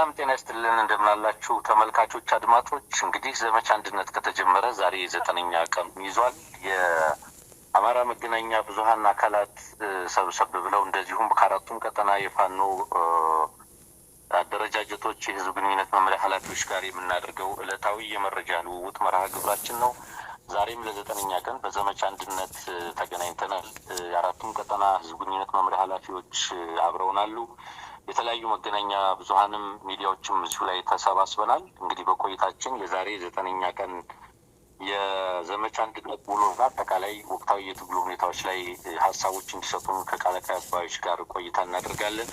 ሰላም ጤና ይስጥልን እንደምናላችሁ ተመልካቾች አድማጮች እንግዲህ ዘመቻ አንድነት ከተጀመረ ዛሬ 9ኛ ቀን ይዟል። የአማራ መገናኛ ብዙሃን አካላት ሰብሰብ ብለው እንደዚሁም ከአራቱም ቀጠና የፋኖ አደረጃጀቶች የህዝብ ግንኙነት መምሪያ ኃላፊዎች ጋር የምናደርገው ዕለታዊ የመረጃ ልውውጥ መርሃ ግብራችን ነው። ዛሬም ለ9ኛ ቀን በዘመቻ አንድነት ተገናኝተናል። የአራቱም ቀጠና ህዝብ ግንኙነት መምሪያ ኃላፊዎች አብረውናሉ። የተለያዩ መገናኛ ብዙሃንም ሚዲያዎችም እዚሁ ላይ ተሰባስበናል። እንግዲህ በቆይታችን የዛሬ 9ኛ ቀን የዘመቻ አንድነት ውሎና አጠቃላይ ወቅታዊ የትግሉ ሁኔታዎች ላይ ሀሳቦች እንዲሰጡን ከቃል አቀባዮች ጋር ቆይታ እናደርጋለን።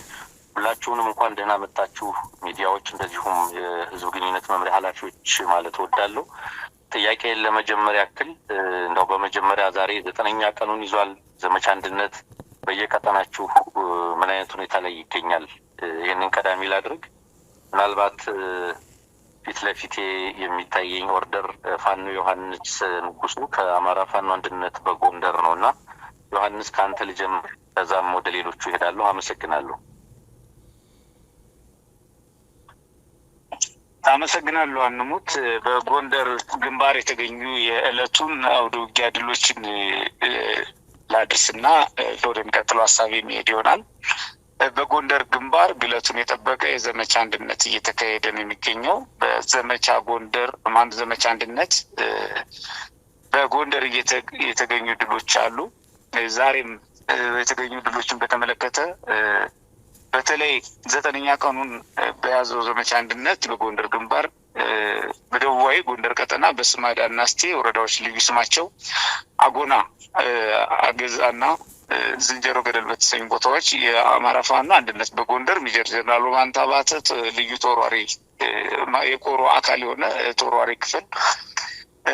ሁላችሁንም እንኳን ደህና መጣችሁ ሚዲያዎች፣ እንደዚሁም የህዝብ ግንኙነት መምሪያ ኃላፊዎች ማለት እወዳለሁ። ጥያቄን ለመጀመሪያ ያክል እንደው በመጀመሪያ ዛሬ 9ኛ ቀኑን ይዟል ዘመቻ አንድነት። በየቀጠናችሁ ምን አይነት ሁኔታ ላይ ይገኛል? ይህንን ቀዳሚ ላድርግ። ምናልባት ፊት ለፊቴ የሚታየኝ ኦርደር ፋኖ ዮሐንስ ንጉሱ ከአማራ ፋኖ አንድነት በጎንደር ነው እና ዮሐንስ ከአንተ ልጀምር፣ ከዛም ወደ ሌሎቹ ይሄዳለሁ። አመሰግናለሁ። አመሰግናለሁ አንሙት። በጎንደር ግንባር የተገኙ የዕለቱን አውደ ውጊያ ድሎችን ላድርስና ወደሚቀጥለው ሀሳብ የሚሄድ ይሆናል። በጎንደር ግንባር ግለቱን የጠበቀ የዘመቻ አንድነት እየተካሄደ ነው የሚገኘው። በዘመቻ ጎንደር ዘመቻ አንድነት በጎንደር የተገኙ ድሎች አሉ። ዛሬም የተገኙ ድሎችን በተመለከተ በተለይ 9ኛ ቀኑን በያዘው ዘመቻ አንድነት በጎንደር ግንባር በደቡባዊ ጎንደር ቀጠና በስማዳና እስቴ ወረዳዎች ልዩ ስማቸው አጎና፣ አገዛና ዝንጀሮ ገደል በተሰኙ ቦታዎች የአማራ ፋኖ አንድነት በጎንደር ሜጀር ጀነራል ባንታ ባተት ልዩ ተወርዋሪ የኮሮ አካል የሆነ ተወርዋሪ ክፍል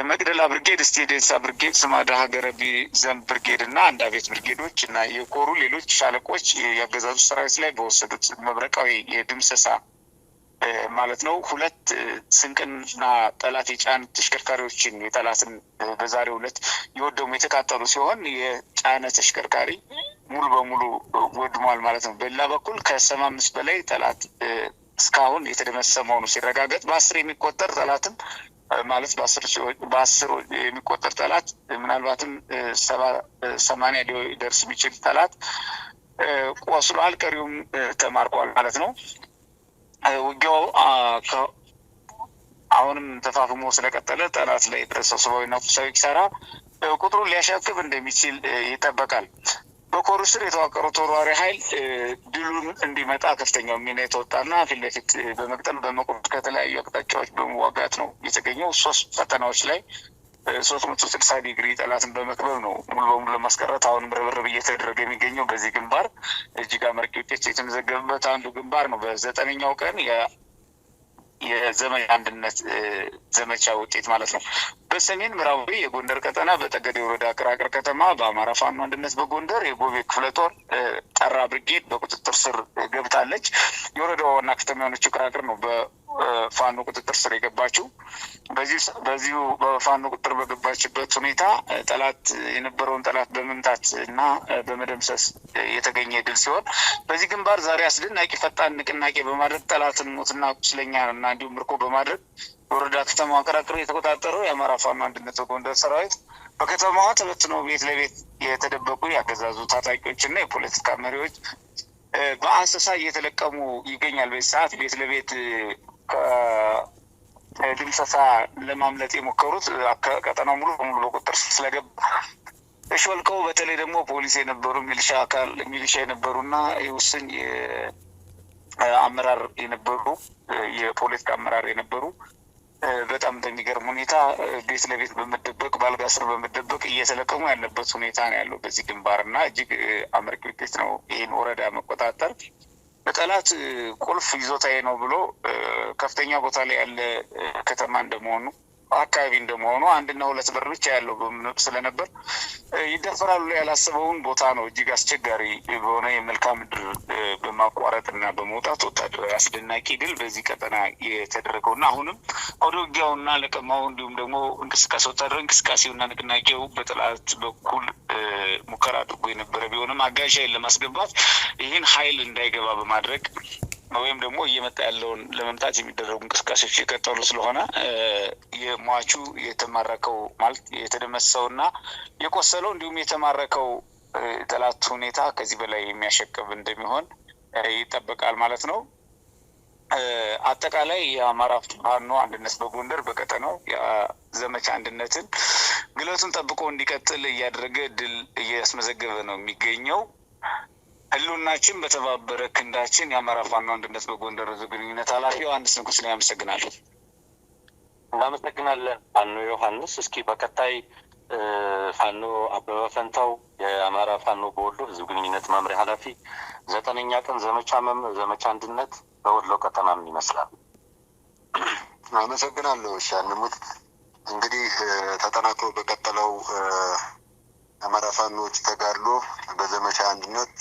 መቅደላ ብርጌድ፣ እስቴ ዴንሳ ብርጌድ፣ ስማዳ ሀገረ ቢዘን ብርጌድ እና አንዳቤት ብርጌዶች እና የኮሩ ሌሎች ሻለቆች ያገዛዙ ሰራዊት ላይ በወሰዱት መብረቃዊ የድምሰሳ ማለት ነው 2 ስንቅና ጠላት የጫኑ ተሽከርካሪዎችን የጠላትን በዛሬው ዕለት የወደሙ የተቃጠሉ ሲሆን የጫነ ተሽከርካሪ ሙሉ በሙሉ ወድሟል ማለት ነው። በሌላ በኩል ከ75 በላይ ጠላት እስካሁን የተደመሰሰ መሆኑ ሲረጋገጥ በ10 የሚቆጠር ጠላትም ማለት በ10 የሚቆጠር ጠላት ምናልባትም 70-80 ሊደርስ የሚችል ጠላት ቆስሏል፣ ቀሪውም ተማርኳል ማለት ነው። ውጊያው አሁንም ተፋፍሞ ስለቀጠለ ጠላት ላይ የደረሰው ሰብአዊና ቁሳዊ ኪሳራ ቁጥሩን ሊያሻቅብ እንደሚችል ይጠበቃል። በኮሩ ስር የተዋቀረው ተወርዋሪ ኃይል ድሉን እንዲመጣ ከፍተኛው ሚና የተወጣና ፊት ለፊት በመቅጠል በመቆም ከተለያዩ አቅጣጫዎች በመዋጋት ነው የተገኘው። 3 ፈተናዎች ላይ 360 ዲግሪ ጠላትን በመክበብ ነው ሙሉ በሙሉ ለማስቀረት አሁንም ርብርብ እየተደረገ የሚገኘው። በዚህ ግንባር እጅግ አመርቂ ውጤት የተመዘገበበት አንዱ ግንባር ነው። በ9ኛው ቀን የዘመቻ አንድነት ዘመቻ ውጤት ማለት ነው። በሰሜን ምዕራባዊ የጎንደር ቀጠና በጠገዴ ወረዳ ቅራቅር ከተማ በአማራ ፋኖ አንድነት በጎንደር የጎቤ ክፍለ ጦር ጠራ ብርጌድ በቁጥጥር ስር ገብታለች። የወረዳው ዋና ከተማ የሆነችው ቅራቅር ነው በፋኖ ቁጥጥር ስር የገባችው። በዚሁ በፋኖ ቁጥጥር በገባችበት ሁኔታ የነበረውን ጠላት በመምታት እና በመደምሰስ የተገኘ ድል ሲሆን በዚህ ግንባር ዛሬ አስደናቂ ፈጣን ንቅናቄ በማድረግ ጠላትን ሞትና ቁስለኛ እና እንዲሁም ምርኮ በማድረግ ወረዳ ከተማዋ ቅራቅር የተቆጣጠረው የአማራ ፋኖ አንድነት በጎንደር ሰራዊት በከተማዋ ተበትነው ቤት ለቤት የተደበቁ ያገዛዙ ታጣቂዎችና የፖለቲካ መሪዎች በአንሰሳ እየተለቀሙ ይገኛል። በዚህ ሰዓት ቤት ለቤት ከድምሰሳ ለማምለጥ የሞከሩት ቀጠናው ሙሉ በሙሉ በቁጥጥር ስለገባ ሾልከው በተለይ ደግሞ ፖሊስ የነበሩ ሚሊሻ የነበሩና የውስን አመራር የነበሩ የፖለቲካ አመራር የነበሩ በጣም በሚገርም ሁኔታ ቤት ለቤት በመደበቅ ባልጋ ስር በመደበቅ እየተለቀሙ ያለበት ሁኔታ ነው ያለው በዚህ ግንባር እና እጅግ አመርቂ ውጤት ነው። ይህን ወረዳ መቆጣጠር በጠላት ቁልፍ ይዞታዬ ነው ብሎ ከፍተኛ ቦታ ላይ ያለ ከተማ እንደመሆኑ አካባቢ እንደመሆኑ 1 እና 2 በር ብቻ ያለው ስለነበር ይደፈራሉ ያላሰበውን ቦታ ነው እጅግ አስቸጋሪ በሆነ የመልክዓ ምድር በማቋረጥና በመውጣት ወታደራዊ አስደናቂ ድል በዚህ ቀጠና የተደረገውና አሁንም አውደ ውጊያውና ለቀማው እንዲሁም ደግሞ ወታደራዊ እንቅስቃሴውና ንቅናቄው በጠላት በኩል ሙከራ አድርጎ የነበረ ቢሆንም አጋዥ ኃይል ለማስገባት ይህን ኃይል እንዳይገባ በማድረግ ወይም ደግሞ እየመጣ ያለውን ለመምጣት የሚደረጉ እንቅስቃሴዎች የቀጠሉ ስለሆነ የሟቹ የተማረከው ማለት የተደመሰውና የቆሰለው እንዲሁም የተማረከው ጠላት ሁኔታ ከዚህ በላይ የሚያሸቅብ እንደሚሆን ይጠበቃል ማለት ነው። አጠቃላይ የአማራ ፋኖ አንድነት በጎንደር በቀጠናው የዘመቻ አንድነትን ግለቱን ጠብቆ እንዲቀጥል እያደረገ ድል እያስመዘገበ ነው የሚገኘው። ህልውናችን በተባበረ ክንዳችን። የአማራ ፋኖ አንድነት በጎንደር ህዝብ ግንኙነት ኃላፊ ዮሐንስ ንጉስ ነው። ያመሰግናለሁ። እናመሰግናለን ፋኖ ዮሐንስ። እስኪ በቀጣይ ፋኖ አበበ ፈንታው የአማራ ፋኖ በወሎ ህዝብ ግንኙነት መምሪያ ኃላፊ 9ኛ ቀን ዘመቻ አንድነት በወሎ ቀጠና ምን ይመስላል? አመሰግናለሁ። ሻንሙት እንግዲህ ተጠናክሮ በቀጠለው አማራ ፋኖዎች ተጋድሎ በዘመቻ አንድነት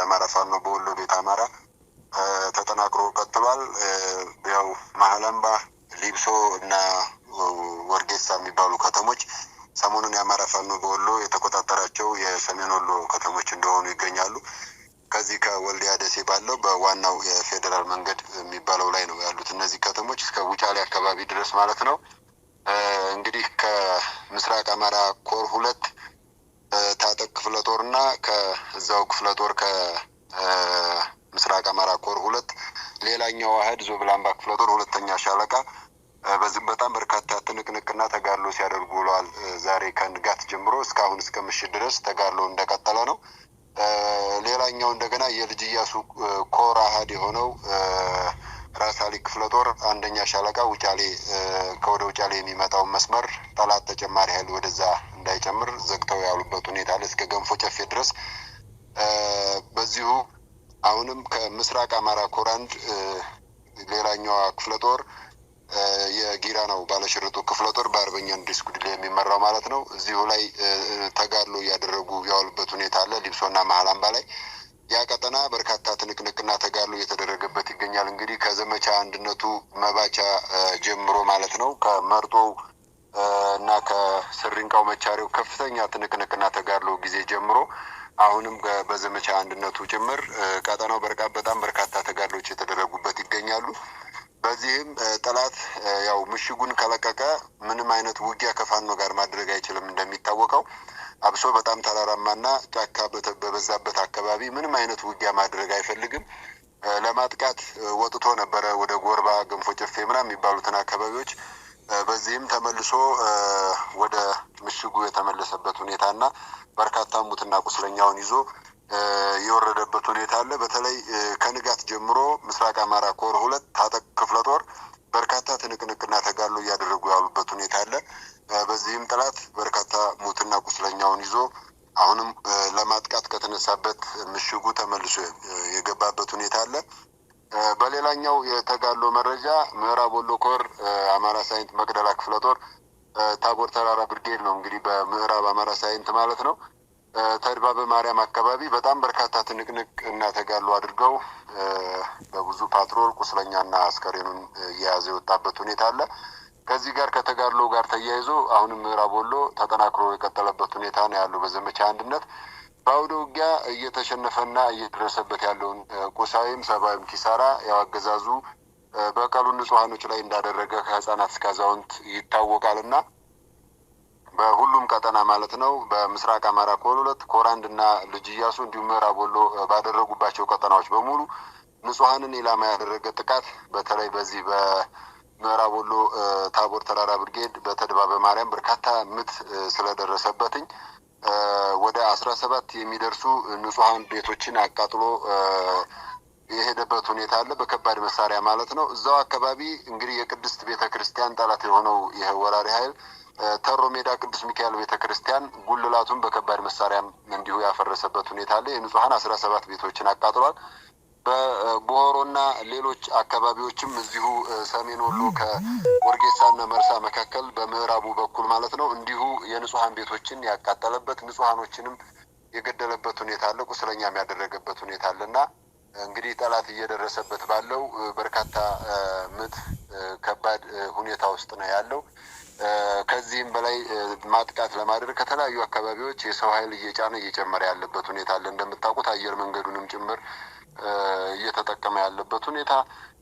አማራ ፋኖ በወሎ ቤት አማራ ተጠናክሮ ቀጥሏል። ያው መሀል አምባ፣ ሊብሶ እና ወርጌሳ የሚባሉ ከተሞች ሰሞኑን የአማራ ፋኖ በወሎ የተቆጣጠራቸው የሰሜን ወሎ ከተሞች እንደሆኑ ይገኛሉ። ከዚህ ከወልዲያ ደሴ ባለው በዋናው የፌዴራል መንገድ የሚባለው ላይ ነው ያሉት እነዚህ ከተሞች እስከ ውጫሌ አካባቢ ድረስ ማለት ነው። እንግዲህ ከምስራቅ አማራ ኮር 2 ታጠቅ ክፍለ ጦር እና ከዛው ክፍለ ጦር ከምስራቅ አማራ ኮር 2 ሌላኛው አህድ ዞብላምባ ክፍለ ጦር 2ኛ ሻለቃ በዚህም በጣም በርካታ ትንቅንቅና ተጋድሎ ሲያደርጉ ውለዋል። ዛሬ ከንጋት ጀምሮ እስካሁን እስከ ምሽት ድረስ ተጋድሎ እንደቀጠለ ነው። ሌላኛው እንደገና የልጅ ኢያሱ ኮር አህድ የሆነው ራስ አሊ ክፍለ ጦር 1ኛ ሻለቃ ውጫሌ ከወደ ውጫሌ የሚመጣውን መስመር ጠላት ተጨማሪ ኃይል ወደዛ እንዳይጨምር ዘግተው ያሉበት ሁኔታ አለ እስከ ገንፎ ጨፌ ድረስ። በዚሁ አሁንም ከምስራቅ አማራ ኮር 1 ሌላኛው ክፍለ ጦር የጊራ ነው ባለሽርጡ ክፍለ ጦር በአርበኛ እንድሪስ ጉድሌ የሚመራው ማለት ነው። እዚሁ ላይ ተጋድሎ እያደረጉ ያሉበት ሁኔታ አለ ሊብሶና መሀል አምባ ላይ። ያ ቀጠና በርካታ ትንቅንቅና ተጋድሎ እየተደረገበት ይገኛል። እንግዲህ ከዘመቻ አንድነቱ መባቻ ጀምሮ ማለት ነው ከመርጦ እና ከስሪንቃው መቻሪው ከፍተኛ ትንቅንቅና ተጋድሎ ጊዜ ጀምሮ አሁንም በዘመቻ አንድነቱ ጭምር ቀጠናው በጣም በርካታ ተጋድሎች የተደረጉበት ይገኛሉ። በዚህም ጠላት ያው ምሽጉን ከለቀቀ ምንም አይነት ውጊያ ከፋኖ ጋር ማድረግ አይችልም። እንደሚታወቀው አብሶ በጣም ተራራማና ጫካ በበዛበት አካባቢ ምንም አይነት ውጊያ ማድረግ አይፈልግም። ለማጥቃት ወጥቶ ነበረ ወደ ጎርባ፣ ገንፎ ጨፌ ምናምን የሚባሉትን አካባቢዎች። በዚህም ተመልሶ ወደ ምሽጉ የተመለሰበት ሁኔታና በርካታ ሙትና ቁስለኛውን ይዞ የወረደበት ሁኔታ አለ። በተለይ ከንጋት ጀምሮ ምስራቅ አማራ ኮር 2 ታጠቅ ክፍለ ጦር በርካታ ትንቅንቅና ተጋድሎ እያደረጉ ያሉበት ሁኔታ አለ። በዚህም ጠላት በርካታ ሙትና ቁስለኛውን ይዞ አሁንም ለማጥቃት ከተነሳበት ምሽጉ ተመልሶ የገባበት ሁኔታ አለ። በሌላኛው የተጋድሎ መረጃ ምዕራብ ወሎ ኮር አማራ ሳይንት መቅደላ ክፍለ ጦር ታቦር ተራራ ብርጌድ ነው እንግዲህ በምዕራብ አማራ ሳይንት ማለት ነው። ተድባበ ማርያም አካባቢ በጣም በርካታ ትንቅንቅ እና ተጋድሎ አድርገው በብዙ ፓትሮል ቁስለኛና አስከሬኑን እየያዘ የወጣበት ሁኔታ አለ። ከዚህ ጋር ከተጋድሎ ጋር ተያይዞ አሁንም ምዕራብ ወሎ ተጠናክሮ የቀጠለበት ሁኔታ ነው ያለው። በዘመቻ አንድነት በአውደ ውጊያ እየተሸነፈና እየደረሰበት ያለውን ቁሳዊም ሰብአዊም ኪሳራ ያው አገዛዙ በቀሉን ንጹሐኖች ላይ እንዳደረገ ከህፃናት እስከ አዛውንት ይታወቃልና በሁሉም ቀጠና ማለት ነው። በምስራቅ አማራ ኮር 2 ኮር 1 እና ልጅ ኢያሱ እንዲሁም ምዕራብ ወሎ ባደረጉባቸው ቀጠናዎች በሙሉ ንጹሐንን ኢላማ ያደረገ ጥቃት በተለይ በዚህ በምዕራብ ወሎ ታቦር ተራራ ብርጌድ በተድባበ ማርያም በርካታ ምት ስለደረሰበትኝ ወደ 17 የሚደርሱ ንጹሐን ቤቶችን አቃጥሎ የሄደበት ሁኔታ አለ በከባድ መሳሪያ ማለት ነው። እዛው አካባቢ እንግዲህ የቅድስት ቤተክርስቲያን ጠላት የሆነው ይሄ ወራሪ ኃይል ተሮ ሜዳ ቅዱስ ሚካኤል ቤተክርስቲያን ጉልላቱን በከባድ መሳሪያም እንዲሁ ያፈረሰበት ሁኔታ አለ። የንጹሐን 17 ቤቶችን አቃጥሏል። በቦሮና ሌሎች አካባቢዎችም እዚሁ ሰሜን ወሎ ከወርጌሳና መርሳ መካከል በምዕራቡ በኩል ማለት ነው እንዲሁ የንጹሐን ቤቶችን ያቃጠለበት ንጹሐኖችንም የገደለበት ሁኔታ አለ። ቁስለኛም ያደረገበት ሁኔታ አለና እንግዲህ ጠላት እየደረሰበት ባለው በርካታ ምት ከባድ ሁኔታ ውስጥ ነው ያለው። ከዚህም በላይ ማጥቃት ለማድረግ ከተለያዩ አካባቢዎች የሰው ኃይል እየጫነ እየጨመረ ያለበት ሁኔታ አለ። እንደምታውቁት አየር መንገዱንም ጭምር እየተጠቀመ ያለበት ሁኔታ፣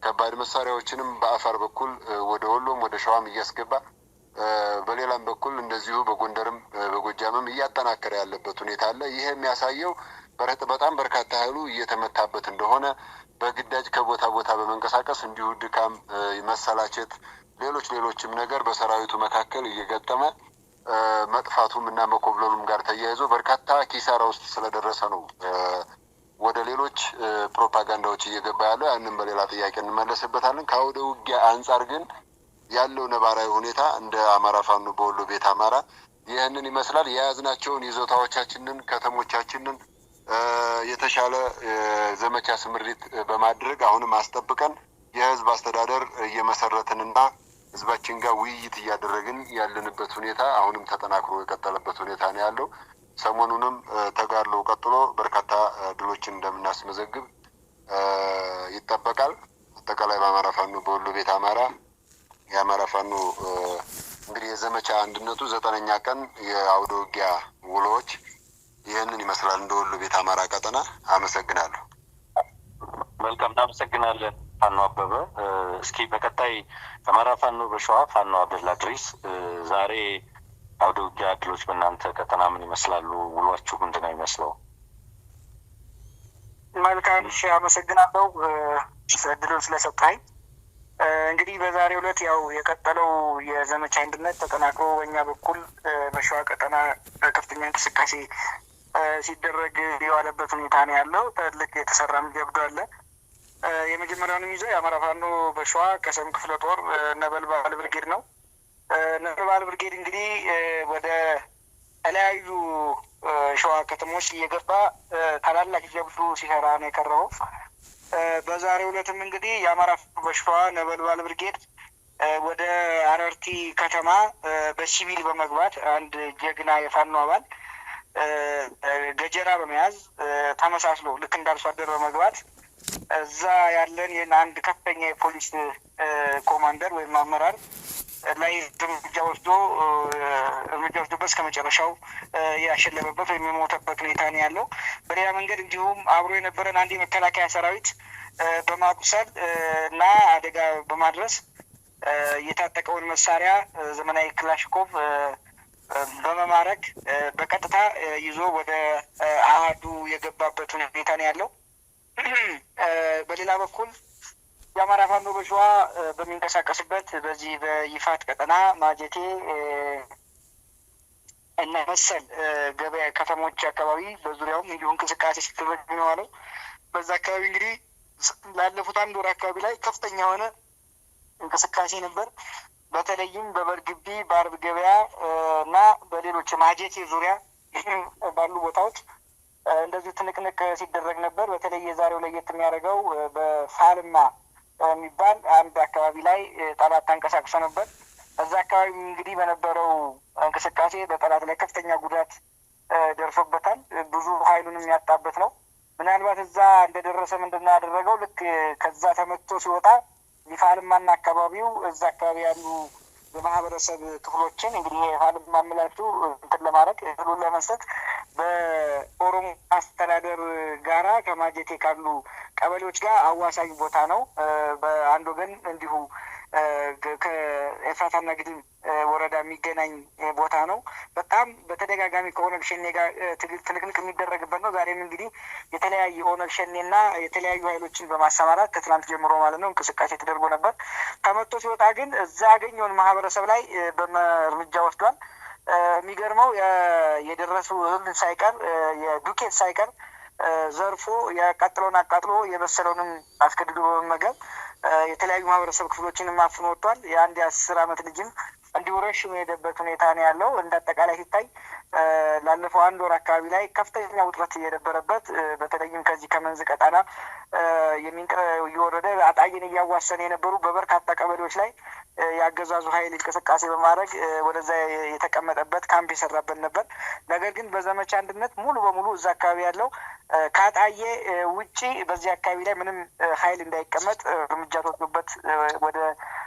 ከባድ መሳሪያዎችንም በአፋር በኩል ወደ ወሎም ወደ ሸዋም እያስገባ በሌላም በኩል እንደዚሁ በጎንደርም በጎጃምም እያጠናከረ ያለበት ሁኔታ አለ። ይሄ የሚያሳየው በጣም በርካታ ኃይሉ እየተመታበት እንደሆነ፣ በግዳጅ ከቦታ ቦታ በመንቀሳቀስ እንዲሁ ድካም፣ መሰላቸት፣ ሌሎችም ነገር በሰራዊቱ መካከል እየገጠመ መጥፋቱም እና መኮብለሉም ጋር ተያይዞ በርካታ ኪሳራ ውስጥ ስለደረሰ ነው ወደ ሌሎች ፕሮፓጋንዳዎች እየገባ ያለው። ያንን በሌላ ጥያቄ እንመለስበታለን። ከአውደ ውጊያ አንጻር ግን ያለው ነባራዊ ሁኔታ እንደ አማራ ፋኖ በወሎ ቤት አማራ ይህንን ይመስላል። የያዝናቸውን ይዞታዎቻችንን፣ ከተሞቻችንን የተሻለ ዘመቻ ስምሪት በማድረግ አሁንም አስጠብቀን የህዝብ አስተዳደር እየመሰረትንና ህዝባችን ጋር ውይይት እያደረግን ያለንበት ሁኔታ አሁንም ተጠናክሮ የቀጠለበት ሁኔታ ነው ያለው። ሰሞኑንም ተጋድሎ ቀጥሎ በርካታ ድሎችን እንደምናስመዘግብ ይጠበቃል። አጠቃላይ በአማራ ፋኖ በወሎ ቤት አማራ የአማራ ፋኖ እንግዲህ የዘመቻ አንድነቱ 9ኛ ቀን የአውደ ውጊያ ውሎዎች ይህንን ይመስላል። እንደ ወሎ ቤት አማራ ቀጠና አመሰግናለሁ። መልካም እናመሰግናለን ፋኖ አበበ። እስኪ በቀጣይ አማራ ፋኖ በሸዋ ፋኖ አብደላ ድሪስ ዛሬ አውደ ውጊያ ድሎች በእናንተ ቀጠና ምን ይመስላሉ? ውሏችሁ ምንድን ነው የሚመስለው? መልካም እሺ፣ አመሰግናለሁ እድሉን ስለሰጠኸኝ። እንግዲህ በዛሬው ዕለት ያው የቀጠለው የዘመቻ አንድነት ተጠናክሮ በእኛ በኩል በሸዋ ቀጠና ከፍተኛ እንቅስቃሴ ሲደረግ የዋለበት ሁኔታ ነው ያለው። ትልቅ የተሰራም ጀብዱ አለ። የመጀመሪያውንም ይዘው የአማራ ፋኖ በሸዋ ከሰም ክፍለ ጦር ነበልባል ብርጌድ ነው። ነበልባል ብርጌድ እንግዲህ ወደ ተለያዩ ሸዋ ከተሞች እየገባ ታላላቅ ጀብዱ ሲሰራ ነው የቀረበው። በዛሬው ዕለትም እንግዲህ የአማራ ፋኖ በሸዋ ነበልባል ብርጌድ ወደ አረርቲ ከተማ በሲቪል በመግባት አንድ ጀግና የፋኖ አባል ገጀራ በመያዝ ተመሳስሎ ልክ እንዳርሶ አደር በመግባት እዛ ያለን አንድ ከፍተኛ የፖሊስ ኮማንደር ወይም አመራር ላይ እርምጃ ወስዶበት እስከ መጨረሻው ያሸለበበት ወይም የሞተበት ሁኔታ ነው ያለው። በሌላ መንገድ እንዲሁም አብሮ የነበረን አንድ የመከላከያ ሰራዊት በማቁሰል እና አደጋ በማድረስ የታጠቀውን መሳሪያ ዘመናዊ ክላሽኮቭ በመማረክ በቀጥታ ይዞ ወደ አሃዱ የገባበት ሁኔታ ነው ያለው። በሌላ በኩል የአማራ ፋኖ በሸዋ በሚንቀሳቀስበት በዚህ በይፋት ቀጠና ማጀቴ እና መሰል ገበያ ከተሞች አካባቢ በዙሪያውም እንዲሁ እንቅስቃሴ ሲደረግ ነው ያለው። በዛ አካባቢ እንግዲህ ላለፉት 1 ወር አካባቢ ላይ ከፍተኛ የሆነ እንቅስቃሴ ነበር። በተለይም በበርግቢ በአርብ ገበያ እና በሌሎች ማጀቴ ዙሪያ ባሉ ቦታዎች እንደዚሁ ትንቅንቅ ሲደረግ ነበር። በተለይ የዛሬው ለየት የሚያደርገው በፋልማ የሚባል አንድ አካባቢ ላይ ጠላት ተንቀሳቅሶ ነበር። እዛ አካባቢ እንግዲህ በነበረው እንቅስቃሴ በጠላት ላይ ከፍተኛ ጉዳት ደርሶበታል። ብዙ ኃይሉንም ያጣበት ነው። ምናልባት እዛ እንደደረሰ ምንድን ነው ያደረገው? ልክ ከዛ ተመቶ ሲወጣ ፋልማና አካባቢው እዛ አካባቢ ያሉ የማህበረሰብ ክፍሎችን እንግዲህ ፋልማ ምላችሁ እንትን ለማድረግ እህሉን ለመስጠት በኦሮሞ አስተዳደር ጋራ ከማጀቴ ካሉ ቀበሌዎች ጋር አዋሳኝ ቦታ ነው። በአንድ ወገን እንዲሁ ከኤፍራታና ግድም ወረዳ የሚገናኝ ቦታ ነው። በጣም በተደጋጋሚ ከኦነግ ሸኔ ጋር ትንቅንቅ የሚደረግበት ነው። ዛሬም እንግዲህ የተለያዩ ኦነግ ሸኔና የተለያዩ ኃይሎችን በማሰማራት ከትናንት ጀምሮ ማለት ነው እንቅስቃሴ ተደርጎ ነበር። ተመቶ ሲወጣ ግን እዛ ያገኘውን ማህበረሰብ ላይ እርምጃ ወስዷል። የሚገርመው የደረሱ እህል ሳይቀር የዱቄት ሳይቀር ዘርፎ ያቃጥለውን አቃጥሎ የበሰለውንም አስገድዶ በመመገብ የተለያዩ ማህበረሰብ ክፍሎችን ማፍኖ ወጥቷል። የአንድ 10 ዓመት ልጅም እንዲሁ ረሽኖ የሄደበት ሁኔታ ነው ያለው። እንደ አጠቃላይ ሲታይ ላለፈው 1 ወር አካባቢ ላይ ከፍተኛ ውጥረት የነበረበት በተለይም ከዚህ ከመንዝ ቀጣና እየወረደ አጣይን እያዋሰነ የነበሩ በበርካታ ቀበሌዎች ላይ የአገዛዙ ኃይል እንቅስቃሴ በማድረግ ወደዛ የተቀመጠበት ካምፕ የሰራበት ነበር። ነገር ግን በዘመቻ አንድነት ሙሉ በሙሉ እዛ አካባቢ ያለው ከአጣዬ ውጪ በዚህ አካባቢ ላይ ምንም ኃይል እንዳይቀመጥ እርምጃ ተወስዶበት ወደ